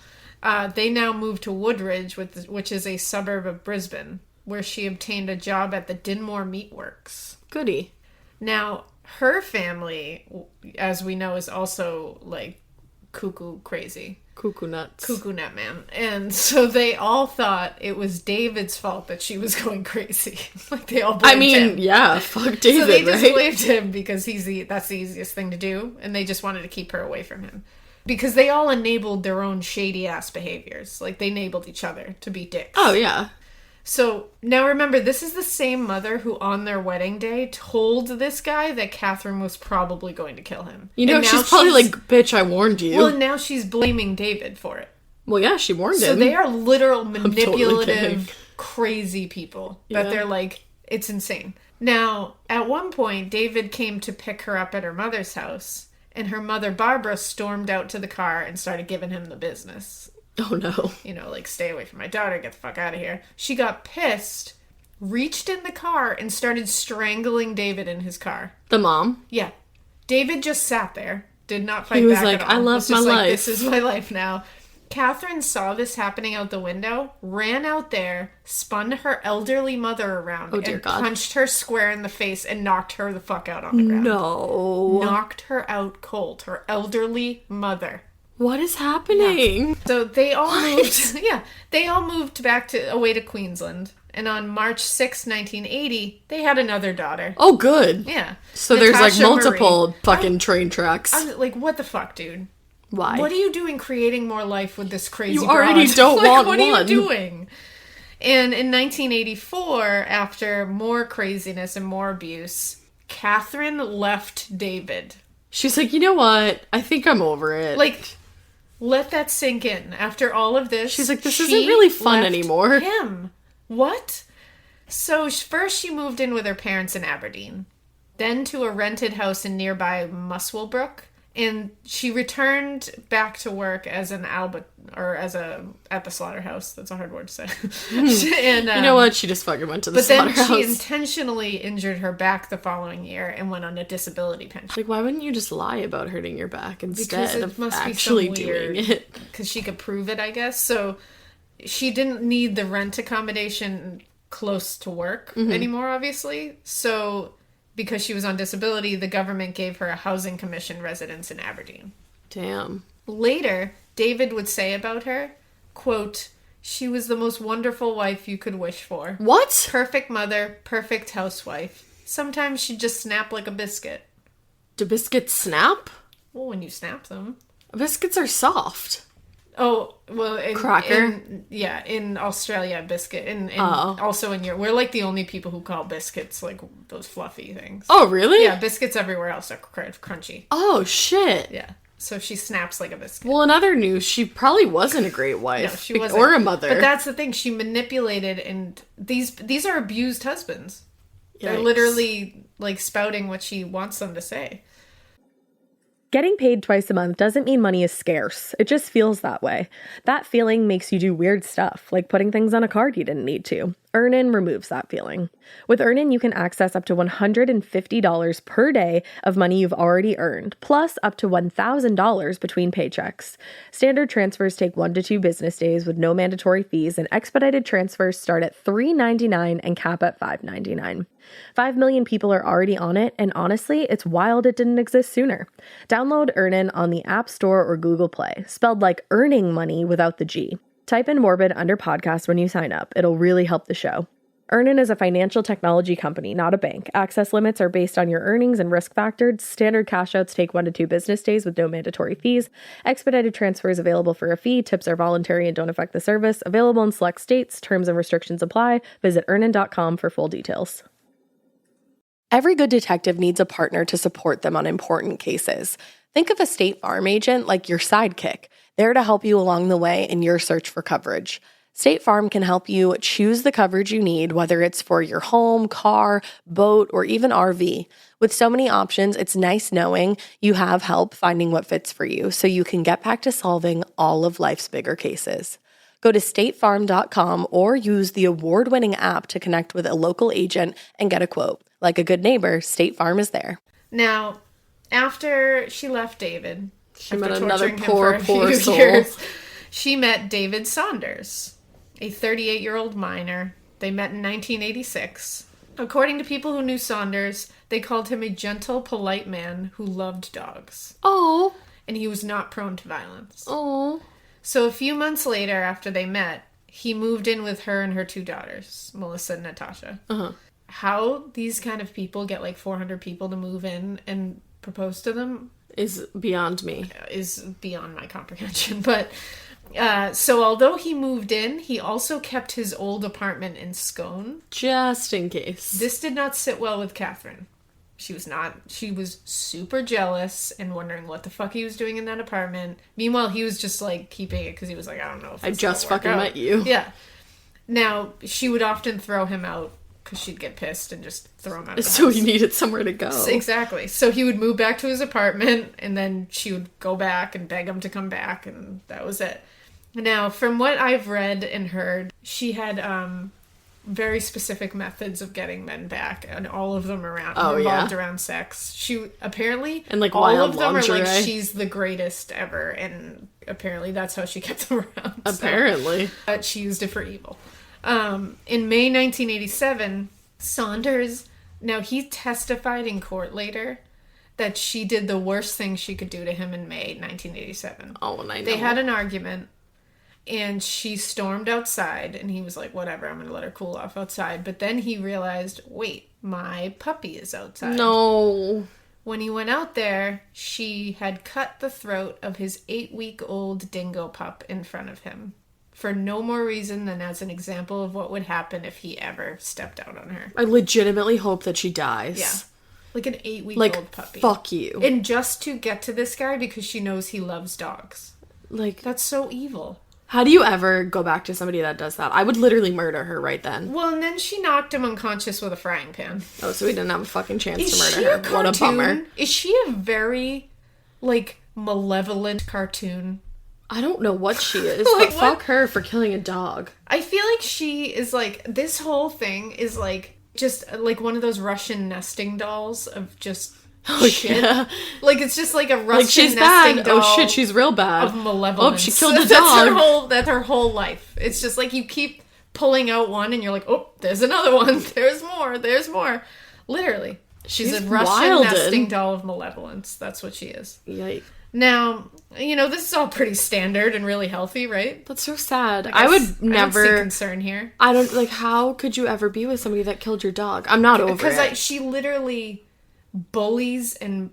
They now moved to Woodridge, which is a suburb of Brisbane, where she obtained a job at the Dinmore Meat Works. Goody. Now, her family, as we know, is also, like, cuckoo crazy. Cuckoo nuts. Cuckoo nut man. And so they all thought it was David's fault that she was going crazy. Like, they all blamed him. Yeah, fuck David, so they just right? blamed him because that's the easiest thing to do, and they just wanted to keep her away from him. Because they all enabled their own shady-ass behaviors. Like, they enabled each other to be dicks. Oh, yeah. So, now remember, this is the same mother who, on their wedding day, told this guy that Katherine was probably going to kill him. She's probably like, bitch, I warned you. Well, now she's blaming David for it. Well, yeah, she warned him. So they are literal manipulative, totally crazy people. That they're like, it's insane. Now, at one point, David came to pick her up at her mother's house, and her mother, Barbara, stormed out to the car and started giving him the business. Oh, no. Like, stay away from my daughter, get the fuck out of here. She got pissed, reached in the car, and started strangling David in his car. The mom? Yeah. David just sat there, did not fight back. He was like, at all. I love my life. This is my life now. Katherine saw this happening out the window, ran out there, spun her elderly mother around, and punched her square in the face and knocked her the fuck out on the ground. No. Knocked her out cold. Her elderly mother. What is happening? Yeah. So they all moved. Yeah, they all moved away to Queensland, and on March 6, 1980, they had another daughter. Oh, good. Yeah. So Natasha there's like multiple Marie. fucking train tracks. I'm like, what the fuck, dude? Why? What are you doing, creating more life with this crazy? You already don't want what one. What are you doing? And in 1984, after more craziness and more abuse, Katherine left David. She's like, you know what? I think I'm over it. Like, let that sink in. After all of this, she's like, this isn't really fun anymore. Him. What? So first she moved in with her parents in Aberdeen, then to a rented house in nearby Muswellbrook, and she returned back to work as at the slaughterhouse. That's a hard word to say. And you know what? She just fucking went to the slaughterhouse. But then she intentionally injured her back the following year and went on a disability pension. Like, why wouldn't you just lie about hurting your back instead of actually doing it? Because she could prove it, I guess. So she didn't need the rent accommodation close to work anymore, obviously. So because she was on disability, the government gave her a housing commission residence in Aberdeen. Damn. Later, David would say about her, quote, "She was the most wonderful wife you could wish for. What? Perfect mother, perfect housewife. Sometimes she'd just snap like a biscuit." Do biscuits snap? Well, when you snap them. Biscuits are soft. Oh, well, Cracker? In Australia, biscuit. And also in Europe. We're like the only people who call biscuits like those fluffy things. Oh, really? Yeah, biscuits everywhere else are crunchy. Oh, shit. Yeah. So she snaps like a biscuit. Well, in other news, she probably wasn't a great wife. No, she wasn't. Or a mother. But that's the thing. She manipulated, and these are abused husbands. Yikes. They're literally like spouting what she wants them to say. Getting paid twice a month doesn't mean money is scarce. It just feels that way. That feeling makes you do weird stuff, like putting things on a card you didn't need to. Earnin removes that feeling. With Earnin, you can access up to $150 per day of money you've already earned, plus up to $1,000 between paychecks. Standard transfers take 1 to 2 business days with no mandatory fees, and expedited transfers start at $3.99 and cap at $5.99. 5 million people are already on it, and honestly, it's wild it didn't exist sooner. Download Earnin on the App Store or Google Play, spelled like earning money without the G. Type in Morbid under podcast when you sign up. It'll really help the show. Earnin is a financial technology company, not a bank. Access limits are based on your earnings and risk factors. Standard cash outs take 1 to 2 business days with no mandatory fees. Expedited transfers available for a fee. Tips are voluntary and don't affect the service. Available in select states. Terms and restrictions apply. Visit earnin.com for full details. Every good detective needs a partner to support them on important cases. Think of a State Farm agent like your sidekick, there to help you along the way in your search for coverage. State Farm can help you choose the coverage you need, whether it's for your home, car, boat, or even RV. With so many options, it's nice knowing you have help finding what fits for you so you can get back to solving all of life's bigger cases. Go to statefarm.com or use the award-winning app to connect with a local agent and get a quote. Like a good neighbor, State Farm is there. Now, after she left David, she met another poor soul. Years, she met David Saunders, a 38-year-old miner. They met in 1986. According to people who knew Saunders, they called him a gentle, polite man who loved dogs. Oh. And he was not prone to violence. Oh. So a few months later, after they met, he moved in with her and her 2 daughters, Melissa and Natasha. Uh-huh. How these kind of people get like 400 people to move in and propose to them is beyond me. Is beyond my comprehension. But so although he moved in, he also kept his old apartment in Scone. Just in case. This did not sit well with Katherine. She was super jealous and wondering what the fuck he was doing in that apartment. Meanwhile, he was just like keeping it because he was like, I don't know if I just fucking met you. Yeah. Now, she would often throw him out because she'd get pissed and just throw him out of the So house. he needed somewhere to go. Exactly. So he would move back to his apartment, and then she would go back and beg him to come back, and that was it. Now, from what I've read and heard, she had very specific methods of getting men back, and all of them revolved around sex. She apparently, and like all of them lingerie. are like, she's the greatest ever, and apparently that's how she kept them around. Apparently. So, she used it for evil. In May 1987, Saunders, now he testified in court later that she did the worst thing she could do to him in May 1987. Oh, and I know. They had an argument, and she stormed outside, and he was like, whatever, I'm going to let her cool off outside. But then he realized, wait, my puppy is outside. No. When he went out there, she had cut the throat of his 8-week-old dingo pup in front of him. For no more reason than as an example of what would happen if he ever stepped out on her. I legitimately hope that she dies. Yeah. Like an 8-week-old puppy. Fuck you. And just to get to this guy because she knows he loves dogs. Like, that's so evil. How do you ever go back to somebody that does that? I would literally murder her right then. Well, and then she knocked him unconscious with a frying pan. Oh, so he didn't have a fucking chance to murder her. What a bummer. Is she a very, like, malevolent cartoon? I don't know what she is, like, but fuck her for killing a dog. I feel like she is, like, this whole thing is, like, just, like, one of those Russian nesting dolls of just shit. Yeah. Like, it's just, like, a Russian like, she's nesting bad. doll. Oh, shit, she's real bad. Of malevolence. Oh, she killed a dog. That's her whole life. It's just, like, you keep pulling out one, and you're like, oh, there's another one. There's more. Literally. She's a Russian nesting doll of malevolence. That's what she is. Yikes. Now, you know, this is all pretty standard and really healthy, right? That's so sad. I would never... I don't see concern here. I don't, like, how could you ever be with somebody that killed your dog? I'm not over it. Because she literally bullies and,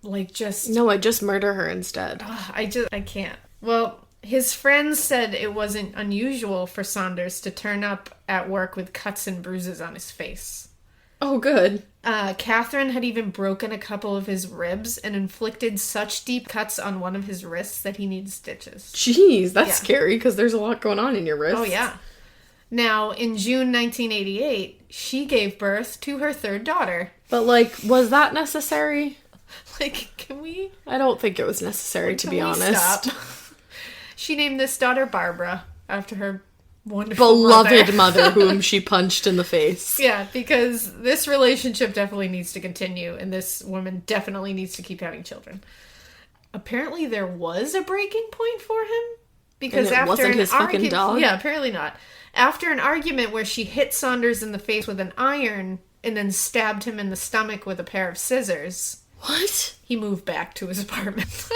like, just... No, I just murder her instead. I can't. Well, His friends said it wasn't unusual for Saunders to turn up at work with cuts and bruises on his face. Oh, good. Katherine had even broken a couple of his ribs and inflicted such deep cuts on one of his wrists that he needed stitches. Jeez, that's scary because there's a lot going on in your wrist. Oh, yeah. Now, in June 1988, she gave birth to her third daughter. But, like, was that necessary? Like, can we... I don't think it was necessary, to be honest. Stop? She named this daughter Barbara after her wonderful beloved mother whom she punched in the face. Yeah, because this relationship definitely needs to continue, and this woman definitely needs to keep having children. Apparently, there was a breaking point for him because and it wasn't his fucking dog. Yeah, apparently not. After an argument where she hit Saunders in the face with an iron and then stabbed him in the stomach with a pair of scissors. What? He moved back to his apartment.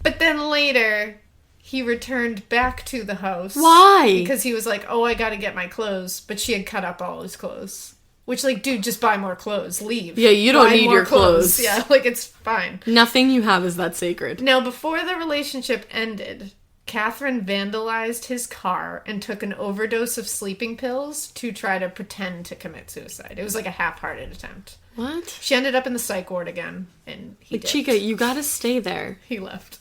But then later, he returned back to the house. Why? Because he was like, oh, I gotta get my clothes. But she had cut up all his clothes. Which, like, dude, just buy more clothes. Leave. Yeah, you don't need your clothes. Yeah, like, it's fine. Nothing you have is that sacred. Now, before the relationship ended, Katherine vandalized his car and took an overdose of sleeping pills to try to pretend to commit suicide. It was like a half-hearted attempt. What? She ended up in the psych ward again, and he like, dipped. Chica, you gotta stay there. He left.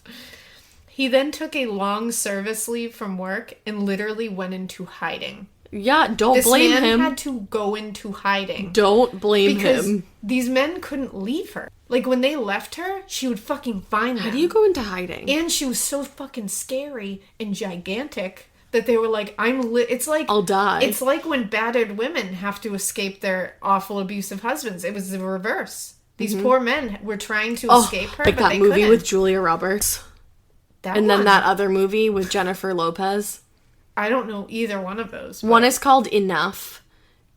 He then took a long service leave from work and literally went into hiding. Yeah, don't blame him. This man had to go into hiding. Don't blame because him. These men couldn't leave her. Like, when they left her, she would fucking find them. How do you go into hiding? And she was so fucking scary and gigantic that they were like, it's like... I'll die. It's like when battered women have to escape their awful, abusive husbands. It was the reverse. These poor men were trying to escape her, like but that they movie couldn't. with Julia Roberts. Then that other movie with Jennifer Lopez. I don't know either one of those. One is called Enough.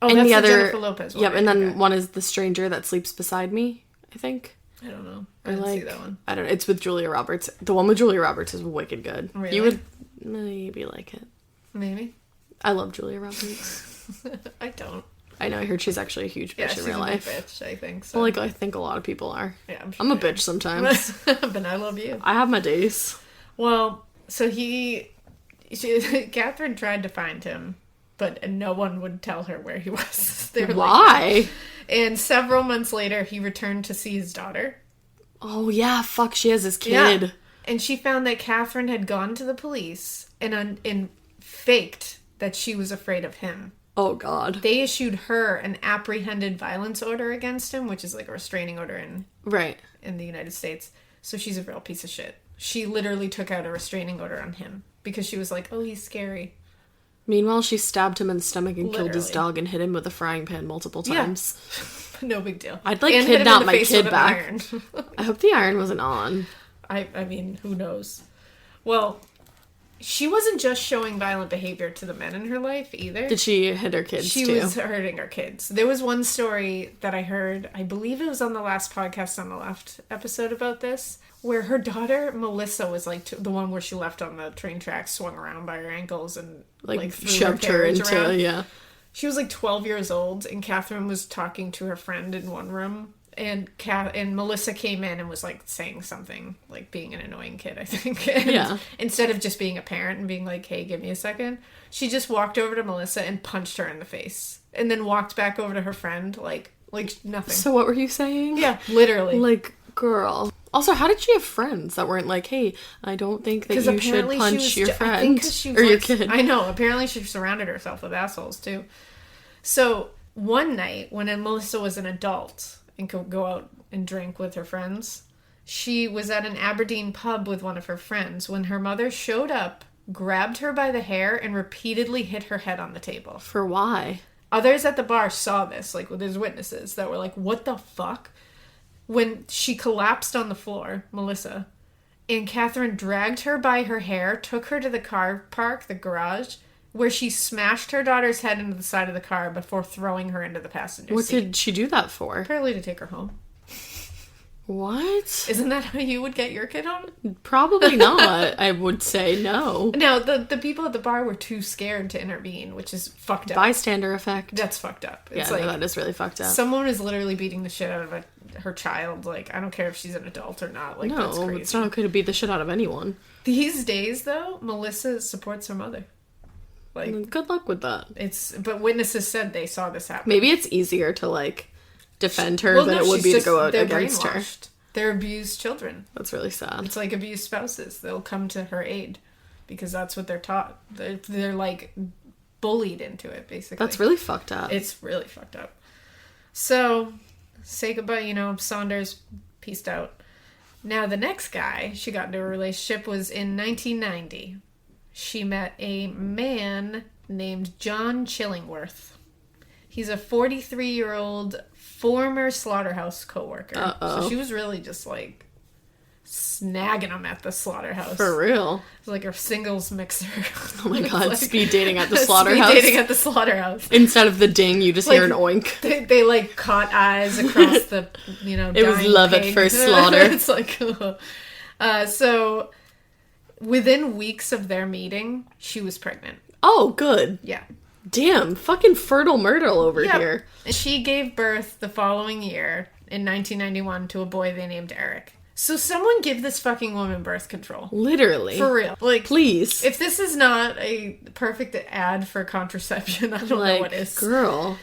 Oh, and that's the the other, Jennifer Lopez one. Yep, right? and then Okay. one is The Stranger That Sleeps Beside Me, I think. I don't know. I didn't see that one. I don't know. It's with Julia Roberts. The one with Julia Roberts is wicked good. Really? You would maybe like it. Maybe. I love Julia Roberts. I don't. I know. I heard she's actually a huge bitch in real life. A bitch, I think so. Well, like, I think a lot of people are. Yeah, I'm a bitch sometimes. But I love you. I have my days. Well, so Katherine tried to find him, but no one would tell her where he was. They were Why? Like, and several months later, he returned to see his daughter. Oh, yeah. Fuck, she has his kid. Yeah. And she found that Katherine had gone to the police and faked that she was afraid of him. Oh, God. They issued her an apprehended violence order against him, which is like a restraining order in the United States. So she's a real piece of shit. She literally took out a restraining order on him because she was like, oh, he's scary. Meanwhile, she stabbed him in the stomach and killed his Literally. dog and hit him with a frying pan multiple times. Yeah. No big deal. I'd like And hit him in kidnap the my face kid with an back. iron. I hope the iron wasn't on. I mean, who knows? Well, she wasn't just showing violent behavior to the men in her life either. Did she hit her kids She too? was hurting her kids. There was one story that I heard, I believe it was on the last podcast on the left episode about this, where her daughter, Melissa, was like the one where she left on the train tracks, swung around by her ankles and like threw shoved her carriage into, around. yeah. She was like 12 years old, and Katherine was talking to her friend in one room, and Melissa came in and was like saying something, like being an annoying kid, I think. And Yeah. instead of just being a parent and being like, hey, give me a second, she just walked over to Melissa and punched her in the face, and then walked back over to her friend like nothing. So what were you saying? Yeah, literally. Like, girl. Also, how did she have friends that weren't like, hey, I don't think that you should punch your friend I think 'cause she was or your like, kid? I know. Apparently, she surrounded herself with assholes too. So one night, when Melissa was an adult and could go out and drink with her friends, she was at an Aberdeen pub with one of her friends when her mother showed up, grabbed her by the hair, and repeatedly hit her head on the table. For why? Others at the bar saw this, like, there's witnesses that were like, what the fuck? When she collapsed on the floor, Melissa, and Katherine dragged her by her hair, took her to the car park, the garage, where she smashed her daughter's head into the side of the car before throwing her into the passenger What seat. did she do that for? Apparently to take her home. What? Isn't that how you would get your kid home? Probably not. I would say no. No, the people at the bar were too scared to intervene, which is fucked up. Bystander effect. That's fucked up. It's Yeah, like, no, that is really fucked up. someone is literally beating the shit out of a her child. Like, I don't care if she's an adult or not. Like, that's No, crazy. it's not okay to beat the shit out of anyone. These days, though, Melissa supports her mother. Like, Good luck with that. but witnesses said they saw this happen. Maybe it's easier to, like, defend her than it would be to go out against her. They're abused children. That's really sad. It's like abused spouses. They'll come to her aid because that's what they're taught. They're like bullied into it, basically. That's really fucked up. It's really fucked up. So, say goodbye, Saunders peaced out. Now, the next guy she got into a relationship was in 1990. She met a man named John Chillingworth. He's a 43-year-old former slaughterhouse co-worker. Uh-oh. So she was really just, like, snagging him at the slaughterhouse. For real. It was like her singles mixer. Oh my god, like, speed dating at the slaughterhouse. Speed dating at the slaughterhouse. Instead of the ding, you just hear an oink. They like, caught eyes across the, It was dying love pig. at first slaughter. It's like, so within weeks of their meeting, she was pregnant. Oh, good. Yeah. Damn, fucking fertile myrtle over here. She gave birth the following year, in 1991, to a boy they named Eric. So someone give this fucking woman birth control. Literally. For real. Like, please. If this is not a perfect ad for contraception, I don't know what is. Girl.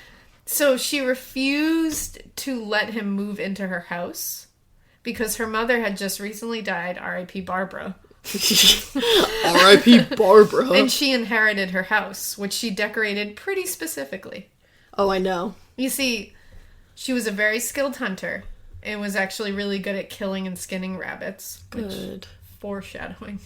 So she refused to let him move into her house because her mother had just recently died, R.I.P. Barbara. R.I.P. Barbara. And she inherited her house, which she decorated pretty specifically. Oh, I know. You see, she was a very skilled hunter and was actually really good at killing and skinning rabbits. Good. Foreshadowing.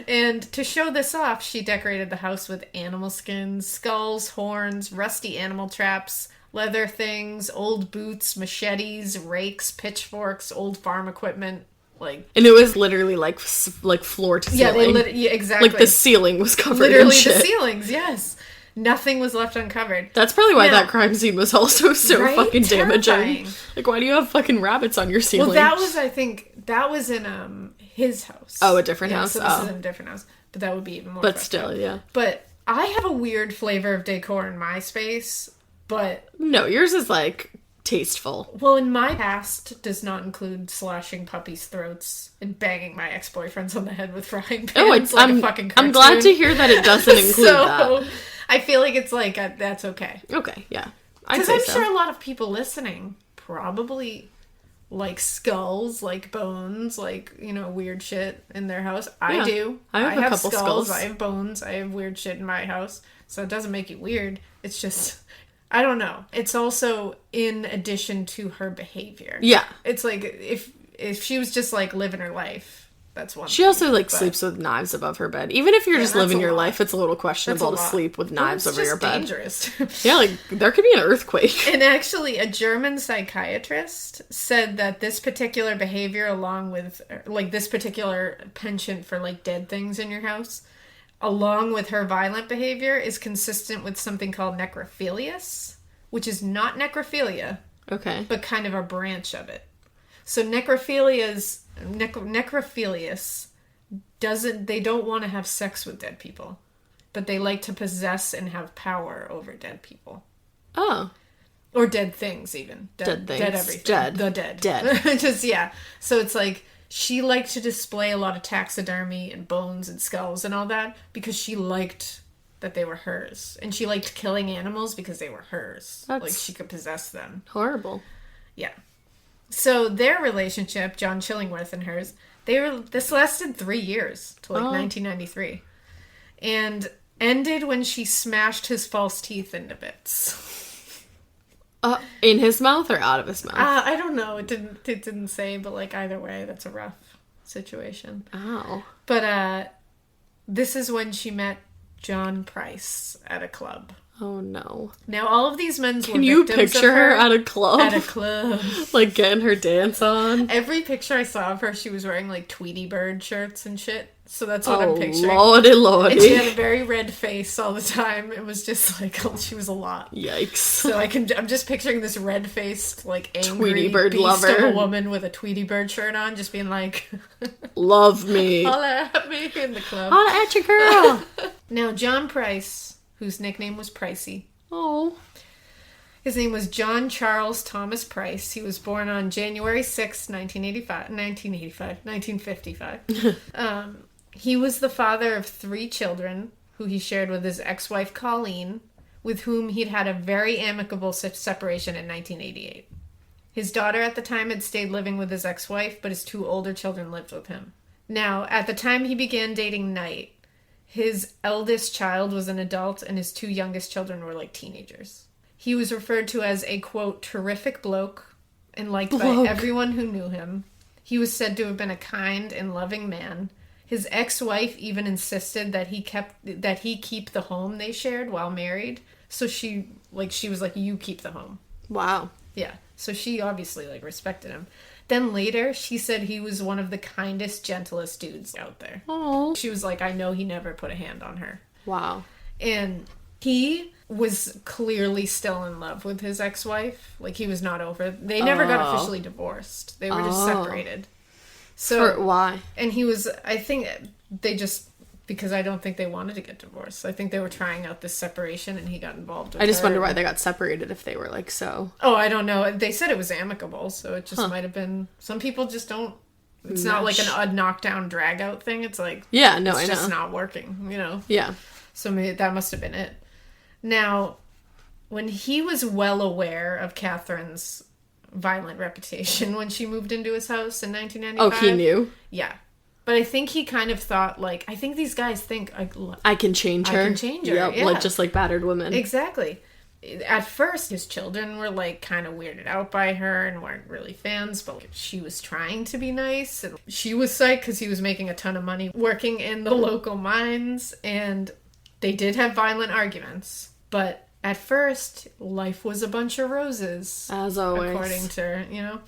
And to show this off, she decorated the house with animal skins, skulls, horns, rusty animal traps, leather things, old boots, machetes, rakes, pitchforks, old farm equipment. Like, and it was literally like floor to ceiling. Yeah, exactly. Like the ceiling was covered literally in shit. The ceilings, yes. Nothing was left uncovered. That's probably why that crime scene was also so fucking damaging. Terrifying. Like, why do you have fucking rabbits on your ceiling? Well, that was in his house. Oh, a different house? So this is in a different house. But that would be even more But still, yeah. But I have a weird flavor of decor in my space, but... No, yours is, like, tasteful. Well, in my past does not include slashing puppies' throats and banging my ex-boyfriends on the head with frying pans like a fucking cartoon. I'm glad to hear that it doesn't include that. I feel like it's like, that's okay. Okay, yeah. Because I'm sure a lot of people listening probably like skulls, like bones, like, weird shit in their house. I do. I have a couple skulls. I have bones. I have weird shit in my house. So it doesn't make it weird. It's just, I don't know. It's also in addition to her behavior. Yeah. It's like, if she was just like living her life, that's one She thing, also sleeps with knives above her bed. Even if you're just living your life, it's a little questionable to sleep with knives over your bed. It's dangerous. Yeah, like there could be an earthquake. And actually, a German psychiatrist said that this particular behavior, along with like this particular penchant for like dead things in your house, along with her violent behavior, is consistent with something called necrophilius, which is not necrophilia, okay, but kind of a branch of it. So necrophilius they don't want to have sex with dead people, but they like to possess and have power over dead people. Oh. Or dead things, even. Dead things. Dead everything. Dead. The dead. Dead. Just, yeah. So it's like, she liked to display a lot of taxidermy and bones and skulls and all that because she liked that they were hers. And she liked killing animals because they were hers. Like, she could possess them. Horrible. Yeah. So their relationship, John Chillingworth and hers, this lasted 3 years, to 1993. And ended when she smashed his false teeth into bits. In his mouth or out of his mouth? I don't know. It didn't say, but like either way, that's a rough situation. Oh. But this is when she met John Price at a club. Oh no. Now all of these men were Can you picture her at a club? At a club. Like getting her dance on? Every picture I saw of her, she was wearing like Tweety Bird shirts and shit. So that's what I'm picturing. Lordy, lordy. And she had a very red face all the time. It was just like, she was a lot. Yikes. So I'm just picturing this red-faced, like, angry Tweety Bird beast lover of a woman with a Tweety Bird shirt on, just being like, love me. Holla at me in the club. Holla at your girl. Now, John Price, whose nickname was Pricey. Oh. His name was John Charles Thomas Price. He was born on January 6, 1955. He was the father of 3 children, who he shared with his ex-wife Colleen, with whom he'd had a very amicable separation in 1988. His daughter at the time had stayed living with his ex-wife, but his 2 older children lived with him. Now, at the time he began dating Knight, his eldest child was an adult and his 2 youngest children were like teenagers. He was referred to as a, quote, terrific bloke and liked by everyone who knew him. He was said to have been a kind and loving man. His ex-wife even insisted that he keep the home they shared while married. So she was like, you keep the home. Wow. Yeah. So she obviously like respected him. Then later, she said he was one of the kindest, gentlest dudes out there. Oh. She was like, I know he never put a hand on her. Wow. And he was clearly still in love with his ex-wife. Like, he was not over. They never got officially divorced. They were just separated. So why? And he was, I think they just, because I don't think they wanted to get divorced. I think they were trying out this separation and he got involved with I just her. wonder why they got separated if they were like so. Oh, I don't know. They said it was amicable, so it just might have been, some people just don't, it's not like a knockdown drag out thing. It's like, yeah, no, it's just not working, you know? Yeah. So maybe that must have been it. Now, when he was well aware of Catherine's violent reputation when she moved into his house in 1995. Oh, he knew? Yeah. But I think he kind of thought, like, I think these guys think, I can change her. I can change her, Yep, yeah. like, just like battered women. Exactly. At first, his children were, like, kind of weirded out by her and weren't really fans, but she was trying to be nice. And she was psyched because he was making a ton of money working in the local mines, and they did have violent arguments. But at first, life was a bunch of roses. As always. According to her, you know?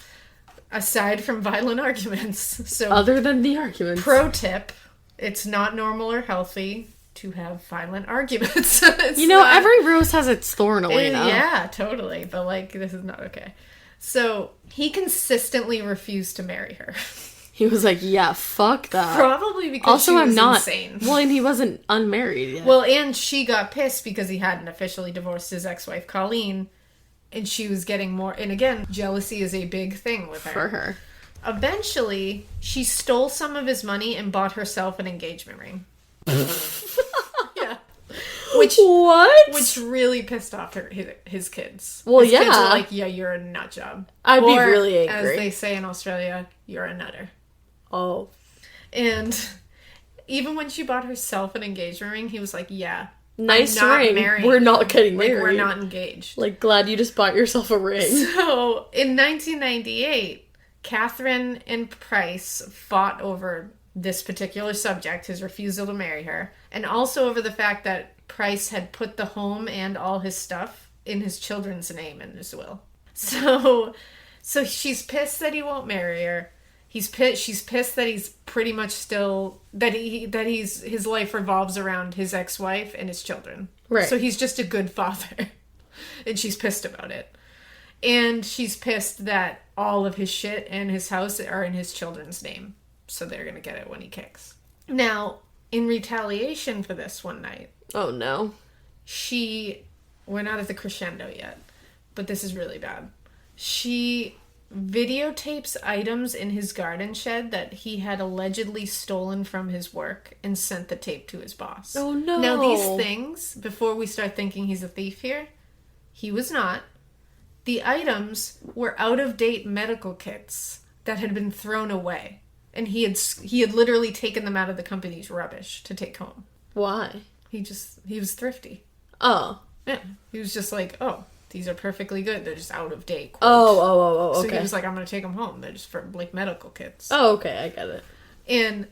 Aside from violent arguments. So, other than the arguments. Pro tip, it's not normal or healthy to have violent arguments. Every rose has its thorn, Alaina. Yeah, totally. But, like, this is not okay. So, he consistently refused to marry her. He was like, yeah, fuck that. Probably because also, she was I'm not insane. Well, and he wasn't unmarried yet. Well, and she got pissed because he hadn't officially divorced his ex-wife, Colleen. And she was getting more... And again, jealousy is a big thing with her. For her. Eventually, she stole some of his money and bought herself an engagement ring. Yeah. Which really pissed off his kids. Well, his yeah. kids were like, yeah, you're a nut job. I'd be Or, really angry. as they say in Australia, you're a nutter. Oh. And even when she bought herself an engagement ring, he was like, yeah. Nice I'm not ring. married. We're not getting married. Like, we're not engaged. Like, glad you just bought yourself a ring. So, in 1998, Katherine and Price fought over this particular subject, his refusal to marry her, and also over the fact that Price had put the home and all his stuff in his children's name in his will. So she's pissed that he won't marry her. She's pissed that he's pretty much still his life revolves around his ex-wife and his children. Right. So he's just a good father. And she's pissed about it. And she's pissed that all of his shit and his house are in his children's name. So they're going to get it when he kicks. Now, in retaliation for this one night. Oh, no. We're not at the crescendo yet, but this is really bad. She videotapes items in his garden shed that he had allegedly stolen from his work and sent the tape to his boss. Oh, no. Now, these things, before we start thinking he's a thief here, he was not. The items were out-of-date medical kits that had been thrown away. And he had literally taken them out of the company's rubbish to take home. Why? He was thrifty. Oh. Yeah. He was just like, oh, these are perfectly good. They're just out of date. Oh, okay. So he was like, I'm going to take them home. They're just for, like, medical kits. Oh, okay. I get it. And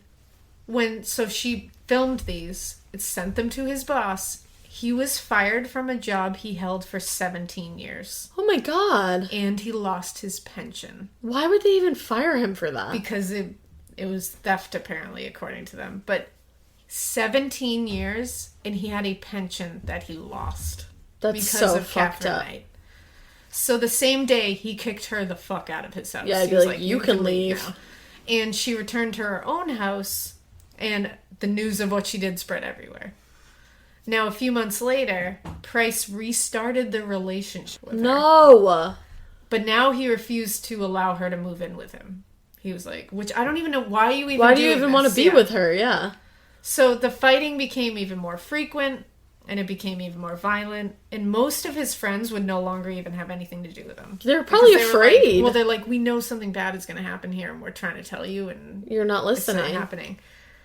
so she filmed these, it sent them to his boss. He was fired from a job he held for 17 years. Oh my god. And he lost his pension. Why would they even fire him for that? Because it was theft, apparently, according to them. But 17 years, and he had a pension that he lost. That's because so of fucked Katherine up. Knight. So the same day, he kicked her the fuck out of his house. Yeah, I'd he be was like, you can leave. now. And she returned to her own house, and the news of what she did spread everywhere. Now, a few months later, Price restarted the relationship with her. No. But now he refused to allow her to move in with him. He was like, which I don't even know why you even Why do you even want to be with her? Yeah. So the fighting became even more frequent, and it became even more violent, and most of his friends would no longer even have anything to do with him. They're probably afraid. They're like, we know something bad is going to happen here, and we're trying to tell you, and you're not listening. It's not happening.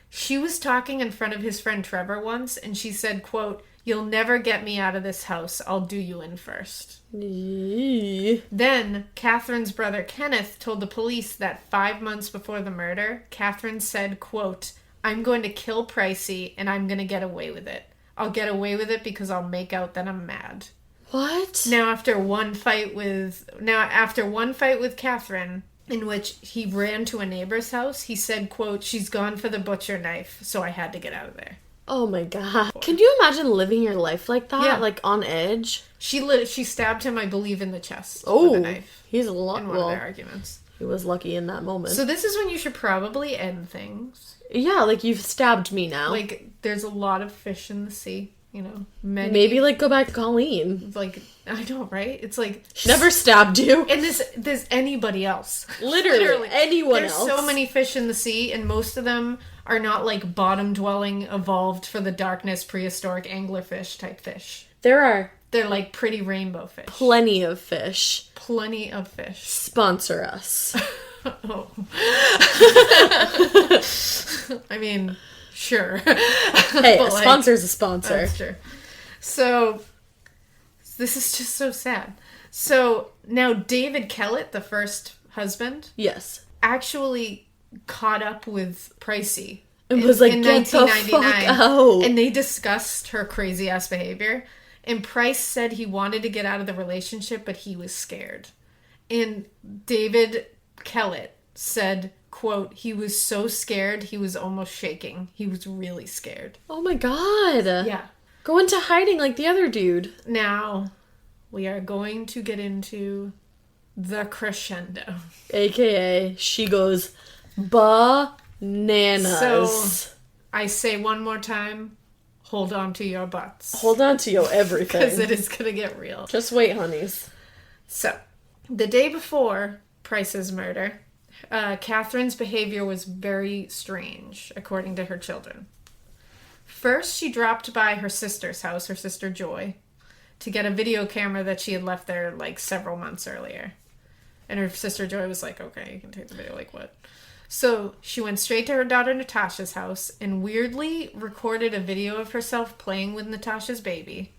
She was talking in front of his friend Trevor once, and she said, quote, "You'll never get me out of this house. I'll do you in first." Then, Catherine's brother Kenneth told the police that 5 months before the murder, Katherine said, quote, "I'm going to kill Pricey, and I'm going to get away with it. I'll get away with it because I'll make out that I'm mad." What? Now, after one fight with Katherine, in which he ran to a neighbor's house, he said, quote, "She's gone for the butcher knife, so I had to get out of there." Oh my god. Can you imagine living your life like that? Yeah. Like, on edge? She stabbed him, I believe, in the chest with a knife. He's in one of their arguments. He was lucky in that moment. So this is when you should probably end things. Yeah, like, you've stabbed me now. Like, there's a lot of fish in the sea, you know. Maybe, like, go back to Colleen. Like, I know, right? It's like... Never stabbed you. And there's anybody else. Literally anyone else. There's so many fish in the sea, and most of them are not, like, bottom-dwelling, evolved for the darkness, prehistoric anglerfish type fish. They're, like, pretty rainbow fish. Plenty of fish. Plenty of fish. Sponsor us. Oh. I mean, sure. Hey, a sponsor's a sponsor. That's true. So, this is just so sad. So, now David Kelley, the first husband, yes, actually caught up with Pricey. And was like, get the fuck out. And they discussed her crazy-ass behavior. And Price said he wanted to get out of the relationship, but he was scared. And David Kelley said, quote, "He was so scared, he was almost shaking. He was really scared." Oh my god. Yeah. Go into hiding like the other dude. Now, we are going to get into the crescendo. AKA, she goes bananas. So, I say one more time, hold on to your butts. Hold on to your everything. Because it is going to get real. Just wait, honeys. So, the day before Price's murder, Catherine's behavior was very strange, according to her children. First, she dropped by her sister's house, her sister Joy, to get a video camera that she had left there, like, several months earlier. And her sister Joy was like, okay, you can take the video, like, what? So, she went straight to her daughter Natasha's house and weirdly recorded a video of herself playing with Natasha's baby.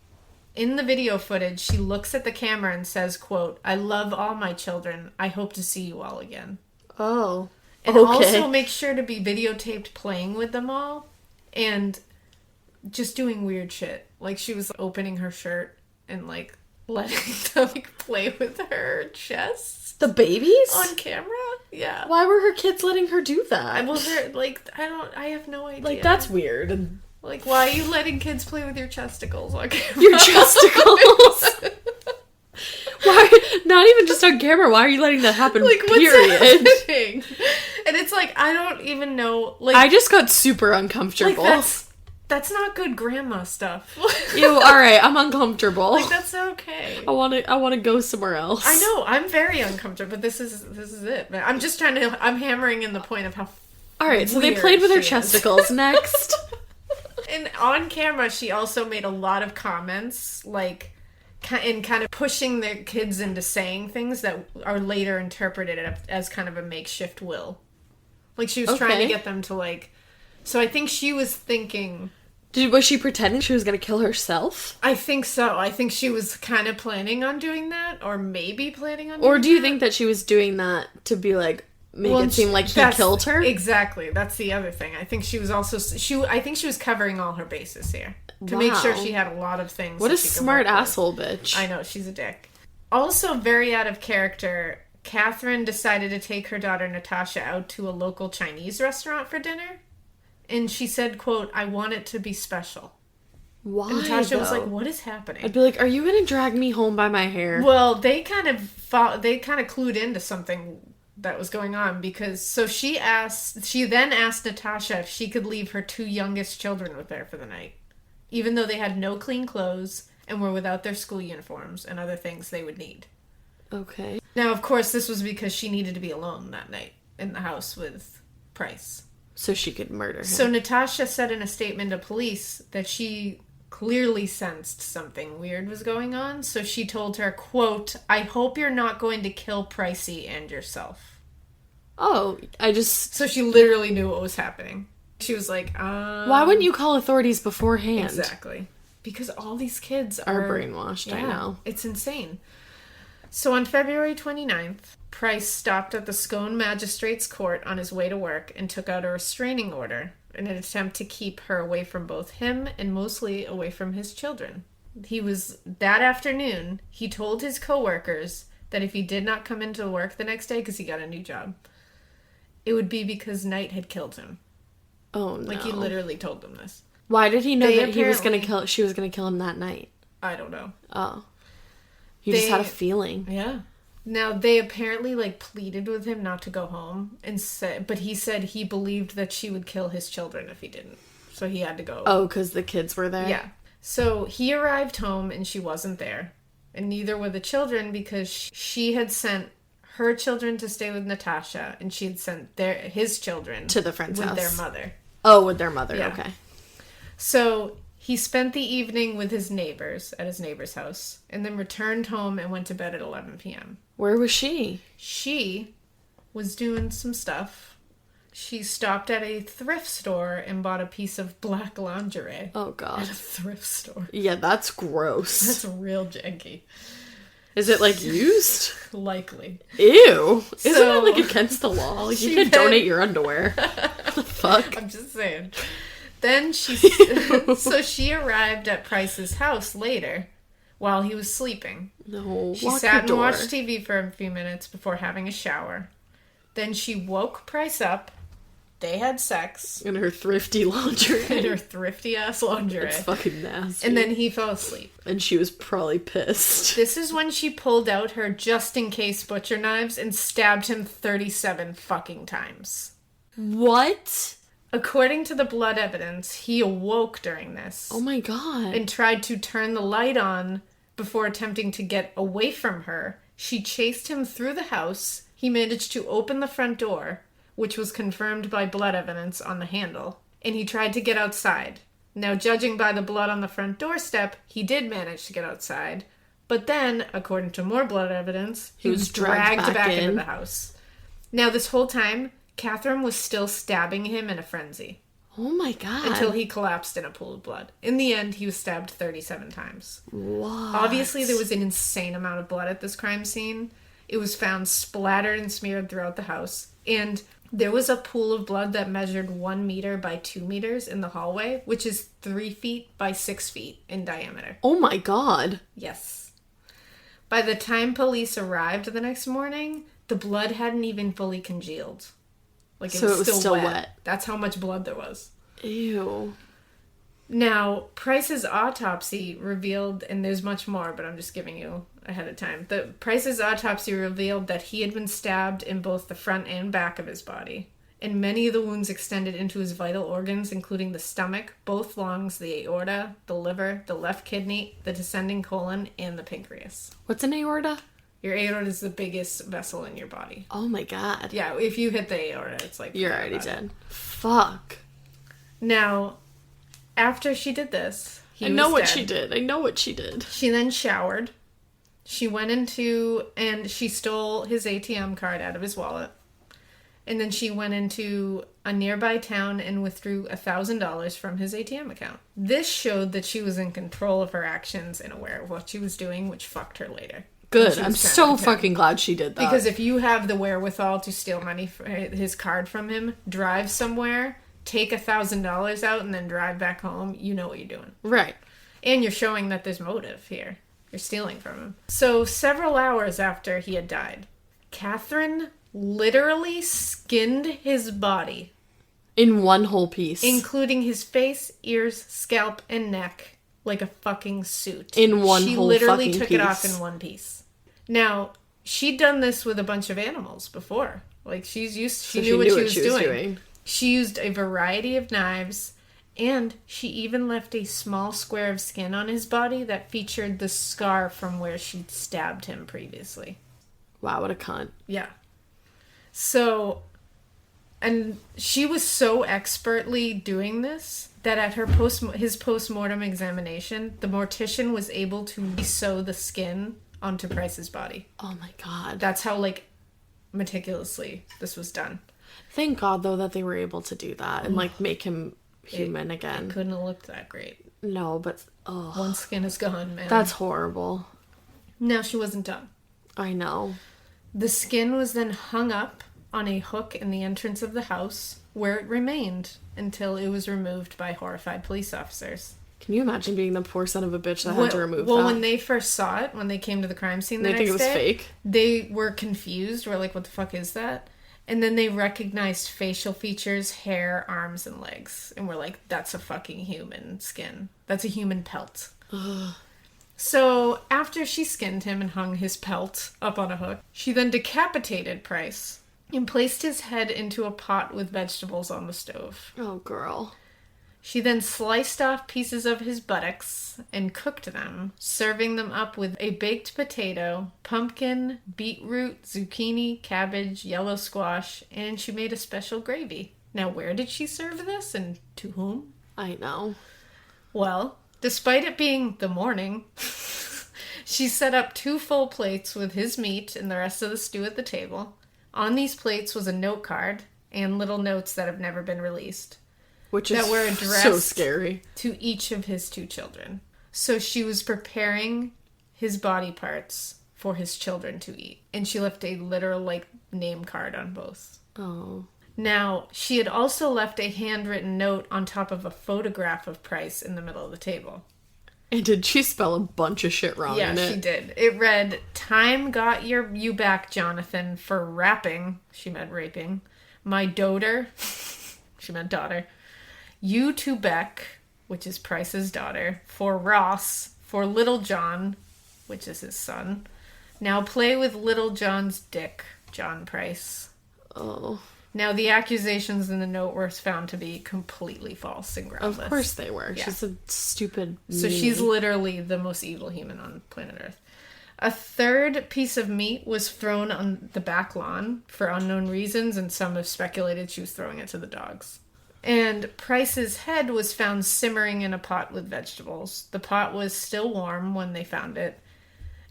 In the video footage, she looks at the camera and says, quote, "I love all my children. I hope to see you all again." Oh. And okay. also make sure to be videotaped playing with them all and just doing weird shit. Like, she was opening her shirt and, like, letting them, like, play with her chest. The babies? On camera? Yeah. Why were her kids letting her do that? Well, they're, like, I have no idea. Like, that's weird. Like, why are you letting kids play with your chesticles on camera? Your chesticles? Why? Not even just on camera. Why are you letting that happen? Like, what's period. happening? And it's like, I don't even know. Like, I just got super uncomfortable. Like, that's not good grandma stuff. Ew, alright, I'm uncomfortable. Like, that's not okay. I wanna go somewhere else. I know, I'm very uncomfortable, but this is it. I'm just I'm hammering in the point of how Alright, so they played with her chesticles. Next. And on camera, she also made a lot of comments, like, and kind of pushing their kids into saying things that are later interpreted as kind of a makeshift will. Like, she was trying to get them to, like... So I think she was thinking... Was she pretending she was going to kill herself? I think so. I think she was kind of planning on doing that, or maybe planning on doing that. Or do you think that she was doing that to be like, make it seem like he killed her? Exactly. That's the other thing. I think she was also... I think she was covering all her bases here. To make sure she had a lot of things. What a smart asshole bitch. I know, she's a dick. Also, very out of character, Katherine decided to take her daughter Natasha out to a local Chinese restaurant for dinner. And she said, quote, "I want it to be special." Why, and Natasha was though? like, what is happening? I'd be like, are you going to drag me home by my hair? Well, they kind of clued into something that was going on, because she then asked Natasha if she could leave her two youngest children with her for the night. even though they had no clean clothes and were without their school uniforms and other things they would need. Okay. Now, of course, this was because she needed to be alone that night in the house with Price. So she could murder him. So Natasha said in a statement to police that she clearly sensed something weird was going on. So she told her, quote, "I hope you're not going to kill Pricey and yourself." Oh, So she literally knew what was happening. She was like, Why wouldn't you call authorities beforehand? Exactly. Because all these kids are brainwashed, yeah, I know. It's insane. So on February 29th, Price stopped at the Scone Magistrates Court on his way to work and took out a restraining order in an attempt to keep her away from both him and mostly away from his children. That afternoon, he told his coworkers that if he did not come into work the next day, because he got a new job, it would be because Knight had killed him. Oh, no. Like, he literally told them this. Why did he know that she was going to kill him that night? I don't know. Oh. He just had a feeling. Yeah. Now, they apparently, pleaded with him not to go home, but he said he believed that she would kill his children if he didn't. So he had to go. Oh, because the kids were there? Yeah. So he arrived home, and she wasn't there. And neither were the children, because she had sent her children to stay with Natasha, and she had sent his children to the friend's house. With their mother. Oh, with their mother. Yeah. Okay. So he spent the evening with his neighbors at his neighbor's house, and then returned home and went to bed at 11 p.m. Where was she? She was doing some stuff. She stopped at a thrift store and bought a piece of black lingerie. Oh, God. At a thrift store. Yeah, that's gross. That's real janky. Is it, used? Likely. Ew. Isn't it, against the law? You can donate your underwear. What the fuck? I'm just saying. Then she arrived at Price's house later while he was sleeping. No, she sat and watched TV for a few minutes before having a shower. Then she woke Price up. They had sex. In her thrifty lingerie. In her thrifty ass lingerie. It's fucking nasty. And then he fell asleep. And she was probably pissed. This is when she pulled out her just-in-case butcher knives and stabbed him 37 fucking times. What? According to the blood evidence, he awoke during this. Oh my God. And tried to turn the light on before attempting to get away from her. She chased him through the house. He managed to open the front door, which was confirmed by blood evidence on the handle, and he tried to get outside. Now, judging by the blood on the front doorstep, he did manage to get outside, but then, according to more blood evidence, he was dragged back into the house. Now, this whole time, Katherine was still stabbing him in a frenzy. Oh my God. Until he collapsed in a pool of blood. In the end, he was stabbed 37 times. What? Obviously, there was an insane amount of blood at this crime scene. It was found splattered and smeared throughout the house. And there was a pool of blood that measured 1 meter by 2 meters in the hallway, which is 3 feet by 6 feet in diameter. Oh my God. Yes. By the time police arrived the next morning, the blood hadn't even fully congealed. It was still wet. That's how much blood there was. Ew. Now, Price's autopsy revealed, and there's much more, but I'm just giving you ahead of time. Price's autopsy revealed that he had been stabbed in both the front and back of his body, and many of the wounds extended into his vital organs, including the stomach, both lungs, the aorta, the liver, the left kidney, the descending colon, and the pancreas. What's an aorta? Your aorta is the biggest vessel in your body. Oh my God. Yeah, if you hit the aorta, it's like... You're already dead. Fuck. Now, after she did this, I know what she did. She then showered. She went into... and she stole his ATM card out of his wallet. And then she went into a nearby town and withdrew $1,000 from his ATM account. This showed that she was in control of her actions and aware of what she was doing, which fucked her later. Good. I'm so fucking glad she did that. Because if you have the wherewithal to steal money, his card from him, drive somewhere, take $1,000 out, and then drive back home, you know what you're doing. Right. And you're showing that there's motive here. You're stealing from him. So several hours after he had died, Katherine literally skinned his body. In one whole piece. Including his face, ears, scalp, and neck. Like a fucking suit. In one whole fucking piece. She literally took it off in one piece. Now, she'd done this with a bunch of animals before. She knew what she was doing. She used a variety of knives, And she even left a small square of skin on his body that featured the scar from where she'd stabbed him previously. Wow, what a cunt. Yeah. So, and she was so expertly doing this that at his post-mortem examination, the mortician was able to sew the skin onto Price's body. Oh my god. That's how, like, meticulously this was done. Thank God, though, that they were able to do that and, like, make him human again. It couldn't have looked that great. No, but, oh. One skin is gone, man. That's horrible. No, she wasn't done. I know. The skin was then hung up on a hook in the entrance of the house, where it remained until it was removed by horrified police officers. Can you imagine being the poor son of a bitch that had to remove that? Well, when they first saw it, when they came to the crime scene the next day... They think it was fake? They were confused. Were like, what the fuck is that? And then they recognized facial features, hair, arms, and legs. And were like, that's a fucking human skin. That's a human pelt. Ugh. So, after she skinned him and hung his pelt up on a hook, she then decapitated Price and placed his head into a pot with vegetables on the stove. Oh, girl. She then sliced off pieces of his buttocks and cooked them, serving them up with a baked potato, pumpkin, beetroot, zucchini, cabbage, yellow squash, and she made a special gravy. Now, where did she serve this and to whom? I know. Well, despite it being the morning, she set up 2 full plates with his meat and the rest of the stew at the table. On these plates was a note card and little notes that have never been released. Which is that were addressed so scary. To each of his 2 children. So she was preparing his body parts for his children to eat. And she left a literal, like, name card on both. Oh. Now, she had also left a handwritten note on top of a photograph of Price in the middle of the table. And did she spell a bunch of shit wrong in it? Yeah, she did. It read, "Time got you back, Jonathan, for rapping," she meant raping, "my doter," she meant daughter, "you to Beck," which is Price's daughter, "for Ross, for Little John," which is his son. "Now play with Little John's dick, John Price." Oh. Now, the accusations in the note were found to be completely false and groundless. Of course they were. Yeah. She's a stupid So meanie. she's literally the most evil human on planet Earth. A third piece of meat was thrown on the back lawn for unknown reasons, and some have speculated she was throwing it to the dogs. And Price's head was found simmering in a pot with vegetables. The pot was still warm when they found it.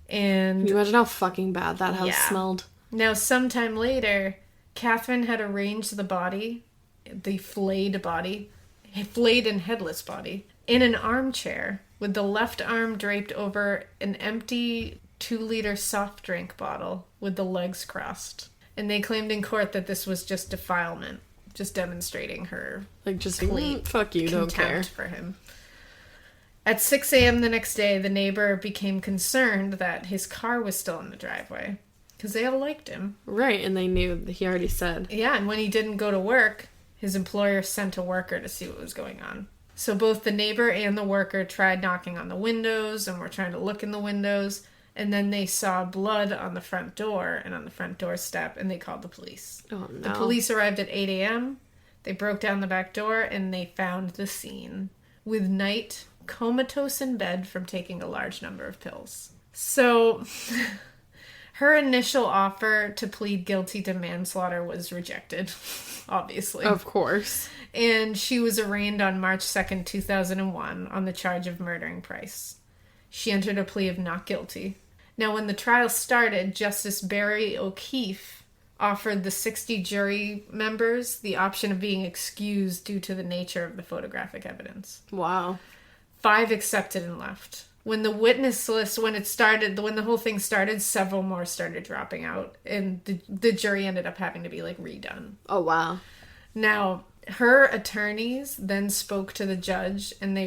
And can you imagine how fucking bad that house smelled? Now, sometime later, Katherine had arranged the body, the flayed and headless body, in an armchair with the left arm draped over an empty 2-liter soft drink bottle with the legs crossed. And they claimed in court that this was just defilement, just demonstrating her like just fuck you, don't care for him. At 6 a.m. the next day, the neighbor became concerned that his car was still in the driveway. Because they all liked him. Right, and they knew that he already said. Yeah, and when he didn't go to work, his employer sent a worker to see what was going on. So both the neighbor and the worker tried knocking on the windows and were trying to look in the windows. And then they saw blood on the front door and on the front doorstep, and they called the police. Oh, no. The police arrived at 8 a.m. They broke down the back door, and they found the scene. With Knight comatose in bed from taking a large number of pills. So... her initial offer to plead guilty to manslaughter was rejected, obviously. Of course. And she was arraigned on March 2nd, 2001 on the charge of murdering Price. She entered a plea of not guilty. Now, when the trial started, Justice Barry O'Keefe offered the 60 jury members the option of being excused due to the nature of the photographic evidence. Wow. 5 accepted and left. When the witness list, when the whole thing started, several more started dropping out, and the jury ended up having to be, like, redone. Oh, wow. Now, her attorneys then spoke to the judge, and they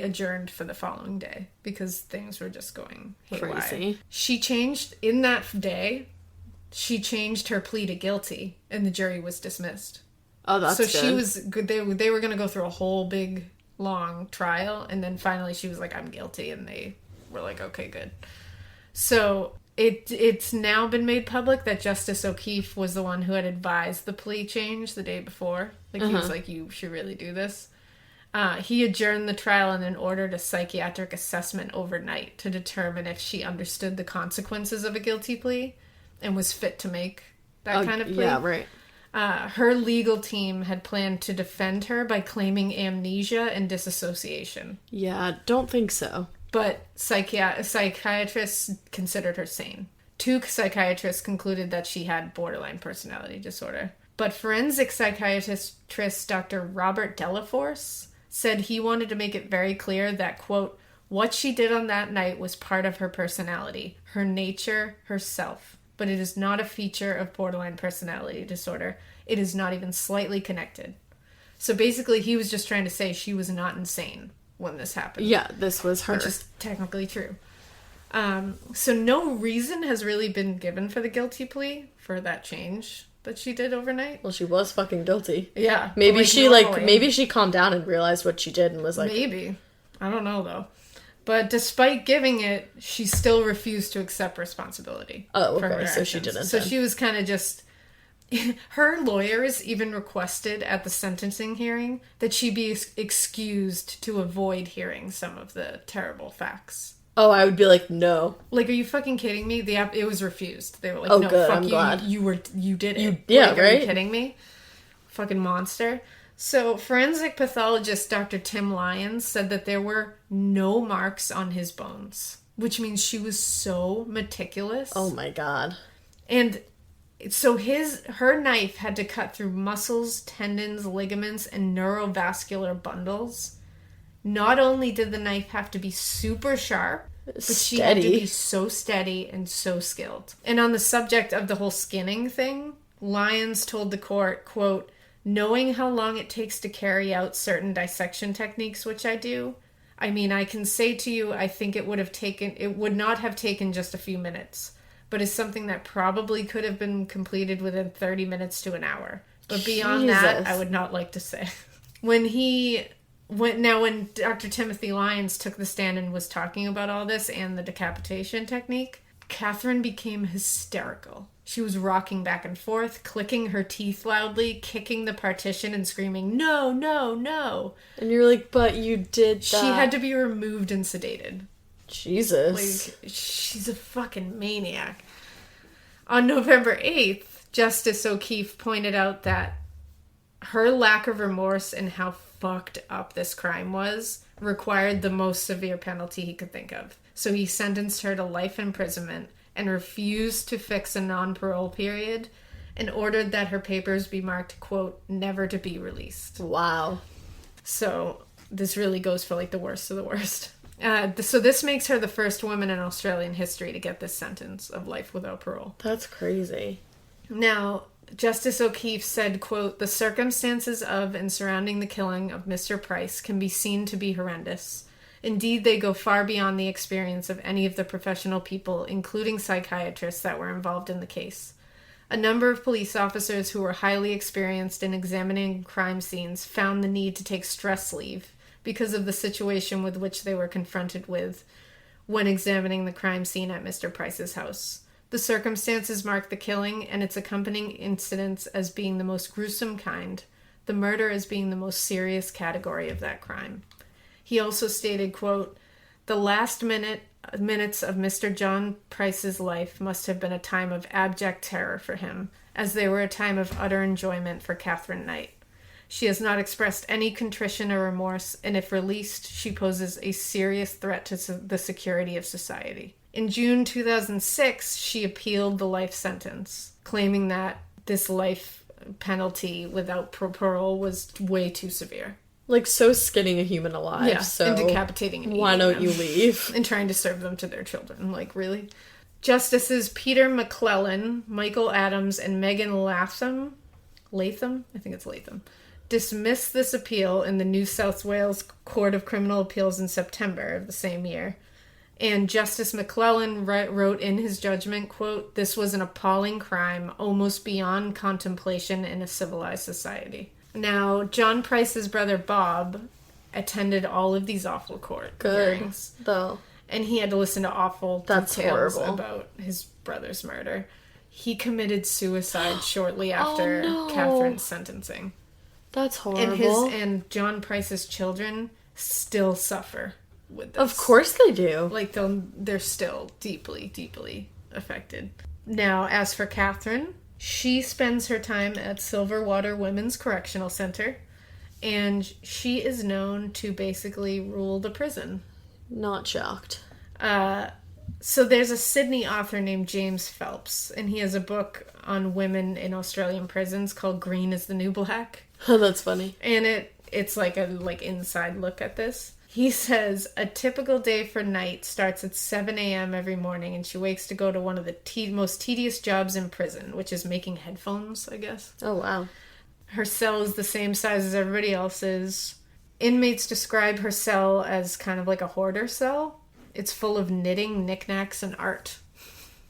adjourned for the following day, because things were just going haywire. Crazy. She changed her plea to guilty, and the jury was dismissed. Oh, that's good. So she was good. They were going to go through a whole big... long trial, and then finally she was like, I'm guilty, and they were like, okay, good. So it's now been made public that Justice O'Keefe was the one who had advised the plea change the day before. Like, he was like, you should really do this. He adjourned the trial and then ordered a psychiatric assessment overnight to determine if she understood the consequences of a guilty plea and was fit to make that kind of plea. Yeah, right. Her legal team had planned to defend her by claiming amnesia and disassociation. Yeah, don't think so. But psychiatrists considered her sane. 2 psychiatrists concluded that she had borderline personality disorder. But forensic psychiatrist Dr. Robert Delaforce said he wanted to make it very clear that, quote, what she did on that night was part of her personality, her nature, herself. But it is not a feature of borderline personality disorder. It is not even slightly connected. So basically, he was just trying to say she was not insane when this happened. Yeah, this was her. Which is technically true. So no reason has really been given for the guilty plea for that change that she did overnight. Well, she was fucking guilty. Yeah. Maybe maybe she calmed down and realized what she did and was like... Maybe. I don't know, though. But despite giving it, she still refused to accept responsibility. Oh, for her okay, so actions. she didn't. So then. she was kind of just... Her lawyers even requested at the sentencing hearing that she be excused to avoid hearing some of the terrible facts. Oh, I would be like, no. Like, are you fucking kidding me? It was refused. They were like, oh, no, good, fuck I'm you. glad. You did it. Yeah, like, right? Are you kidding me? Fucking monster. So, forensic pathologist Dr. Tim Lyons said that there were no marks on his bones, which means she was so meticulous. Oh my god. And so her knife had to cut through muscles, tendons, ligaments, and neurovascular bundles. Not only did the knife have to be super sharp, but she had to be so steady and so skilled. And on the subject of the whole skinning thing, Lyons told the court, quote, knowing how long it takes to carry out certain dissection techniques, which I do, I mean, I can say to you, I think it would not have taken just a few minutes, but is something that probably could have been completed within 30 minutes to an hour. But beyond that, I would not like to say. When Dr. Timothy Lyons took the stand and was talking about all this and the decapitation technique, Katherine became hysterical. She was rocking back and forth, clicking her teeth loudly, kicking the partition and screaming, no, no, no. And you're like, but you did that. She had to be removed and sedated. Jesus. Like, she's a fucking maniac. On November 8th, Justice O'Keefe pointed out that her lack of remorse and how fucked up this crime was required the most severe penalty he could think of. So he sentenced her to life imprisonment and refused to fix a non-parole period and ordered that her papers be marked, quote, never to be released. Wow. So this really goes for like the worst of the worst. So this makes her the first woman in Australian history to get this sentence of life without parole. That's crazy. Now, Justice O'Keefe said, quote, the circumstances of and surrounding the killing of Mr. Price can be seen to be horrendous. Indeed, they go far beyond the experience of any of the professional people, including psychiatrists, that were involved in the case. A number of police officers who were highly experienced in examining crime scenes found the need to take stress leave because of the situation with which they were confronted with when examining the crime scene at Mr. Price's house. The circumstances mark the killing and its accompanying incidents as being the most gruesome kind, the murder as being the most serious category of that crime. He also stated, quote, the last minutes of Mr. John Price's life must have been a time of abject terror for him, as they were a time of utter enjoyment for Katherine Knight. She has not expressed any contrition or remorse, and if released, she poses a serious threat to the security of society. In June 2006, she appealed the life sentence, claiming that this life penalty without parole was way too severe. Like, so skinning a human alive. Yeah, so and decapitating and why eating don't them. you leave? And trying to serve them to their children. Like, really? Justices Peter McElman, Michael Adams, and Megan Latham, I think it's Latham, dismissed this appeal in the New South Wales Court of Criminal Appeals in September of the same year. And Justice McElman wrote in his judgment, quote, this was an appalling crime, almost beyond contemplation in a civilized society. Now, John Price's brother Bob attended all of these awful court hearings. Though. And he had to listen to awful That's details horrible. about his brother's murder. He committed suicide shortly after no. Katherine's sentencing. That's And horrible. and John Price's children still suffer with this. Of course they do. Like, they're still deeply, deeply affected. Now, as for Katherine, she spends her time at Silverwater Women's Correctional Center, and she is known to basically rule the prison. Not shocked. So there's a Sydney author named James Phelps, and he has a book on women in Australian prisons called Green is the New Black. Oh, that's funny. And it's like a inside look at this. He says, a typical day for Knight starts at 7 a.m. every morning, and she wakes to go to one of the most tedious jobs in prison, which is making headphones, I guess. Oh, wow. Her cell is the same size as everybody else's. Inmates describe her cell as kind of like a hoarder cell. It's full of knitting, knickknacks, and art.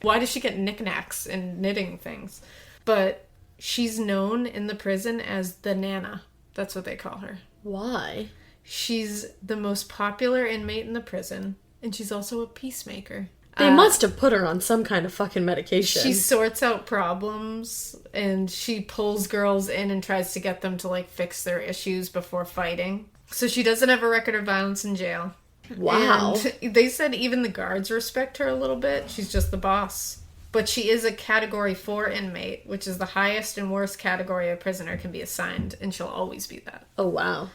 Why does she get knickknacks and knitting things? But she's known in the prison as the Nana. That's what they call her. Why? She's the most popular inmate in the prison, and she's also a peacemaker. They must have put her on some kind of fucking medication. She sorts out problems, and she pulls girls in and tries to get them to, like, fix their issues before fighting. So she doesn't have a record of violence in jail. Wow. And they said even the guards respect her a little bit. She's just the boss. But she is a Category 4 inmate, which is the highest and worst category a prisoner can be assigned, and she'll always be that. Oh, wow.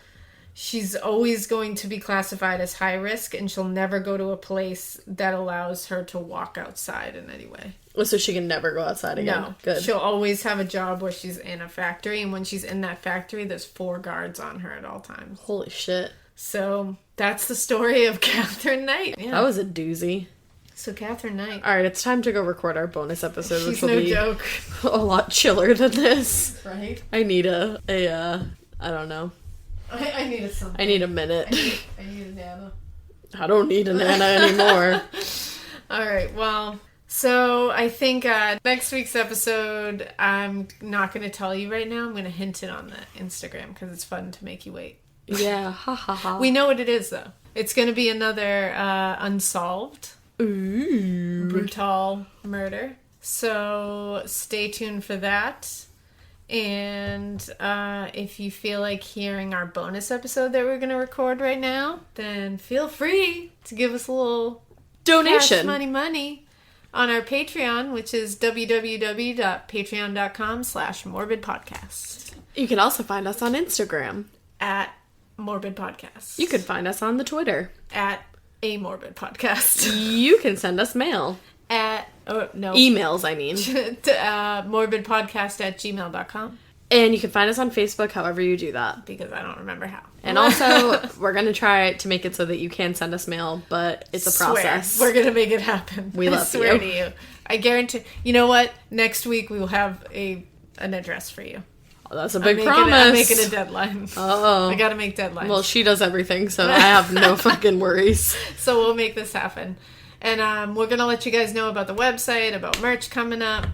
She's always going to be classified as high risk, and she'll never go to a place that allows her to walk outside in any way. Oh, so she can never go outside again? No. Good. She'll always have a job where she's in a factory, and when she's in that factory, there's 4 guards on her at all times. Holy shit. So that's the story of Katherine Knight. Yeah. That was a doozy. So Katherine Knight. All right, it's time to go record our bonus episode, She's which will no be joke. a lot chiller than this. Right? I need I don't know. I needed something. I need a minute. I need a Nana. I don't need a Nana anymore. All right, well, so I think next week's episode, I'm not going to tell you right now. I'm going to hint it on the Instagram because it's fun to make you wait. Yeah, ha ha ha. We know what it is, though. It's going to be another unsolved, brutal murder. So stay tuned for that. And if you feel like hearing our bonus episode that we're going to record right now, then feel free to give us a little donation. Cash money on our Patreon, which is www.patreon.com/morbidpodcast. You can also find us on Instagram. At Morbid Podcast. You can find us on the Twitter. At A Morbid Podcast. You can send us mail. Emails, I mean. morbidpodcast@gmail.com. And you can find us on Facebook however you do that. Because I don't remember how. And also, we're going to try to make it so that you can send us mail, but it's a process. We're going to make it happen. We love you. I swear to you. I guarantee. You know what? Next week we will have an address for you. Oh, that's a big promise. I'm making a deadline. Oh. I got to make deadlines. Well, she does everything, so I have no fucking worries. So we'll make this happen. And we're going to let you guys know about the website, about merch coming up,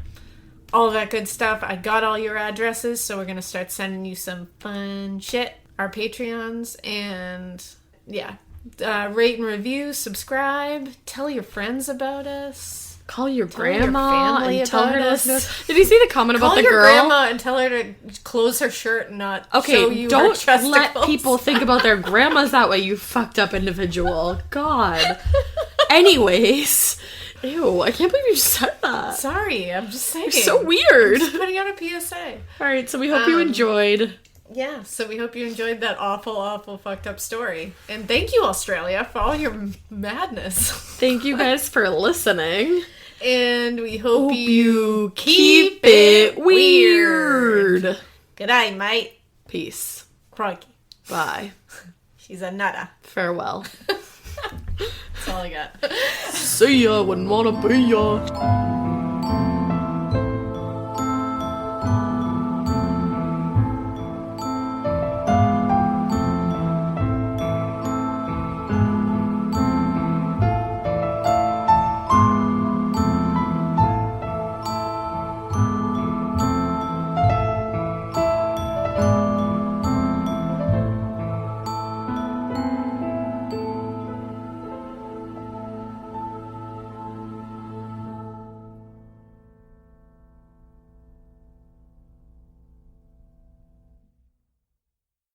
all that good stuff. I got all your addresses, so we're going to start sending you some fun shit. Our Patreons, and yeah. Rate and review, subscribe, tell your friends about us. Call your Tell your grandma family and tell her about to us. listen to us. Did you see the comment about Call the your girl? grandma and tell her to close her shirt and not show Okay, you her don't chesticles. let people think about their grandmas that way, you fucked up individual. God. Anyways. Ew, I can't believe you said that. Sorry, I'm just saying. You're so weird. I'm just putting out a PSA. Alright, so we hope you enjoyed. Yeah, so we hope you enjoyed that awful, awful fucked up story. And thank you, Australia, for all your madness. Thank you guys for listening. And we hope you keep it weird. Good night, mate. Peace. Crikey. Bye. She's a nutter. Farewell. That's all I got. See ya, wouldn't wanna be ya.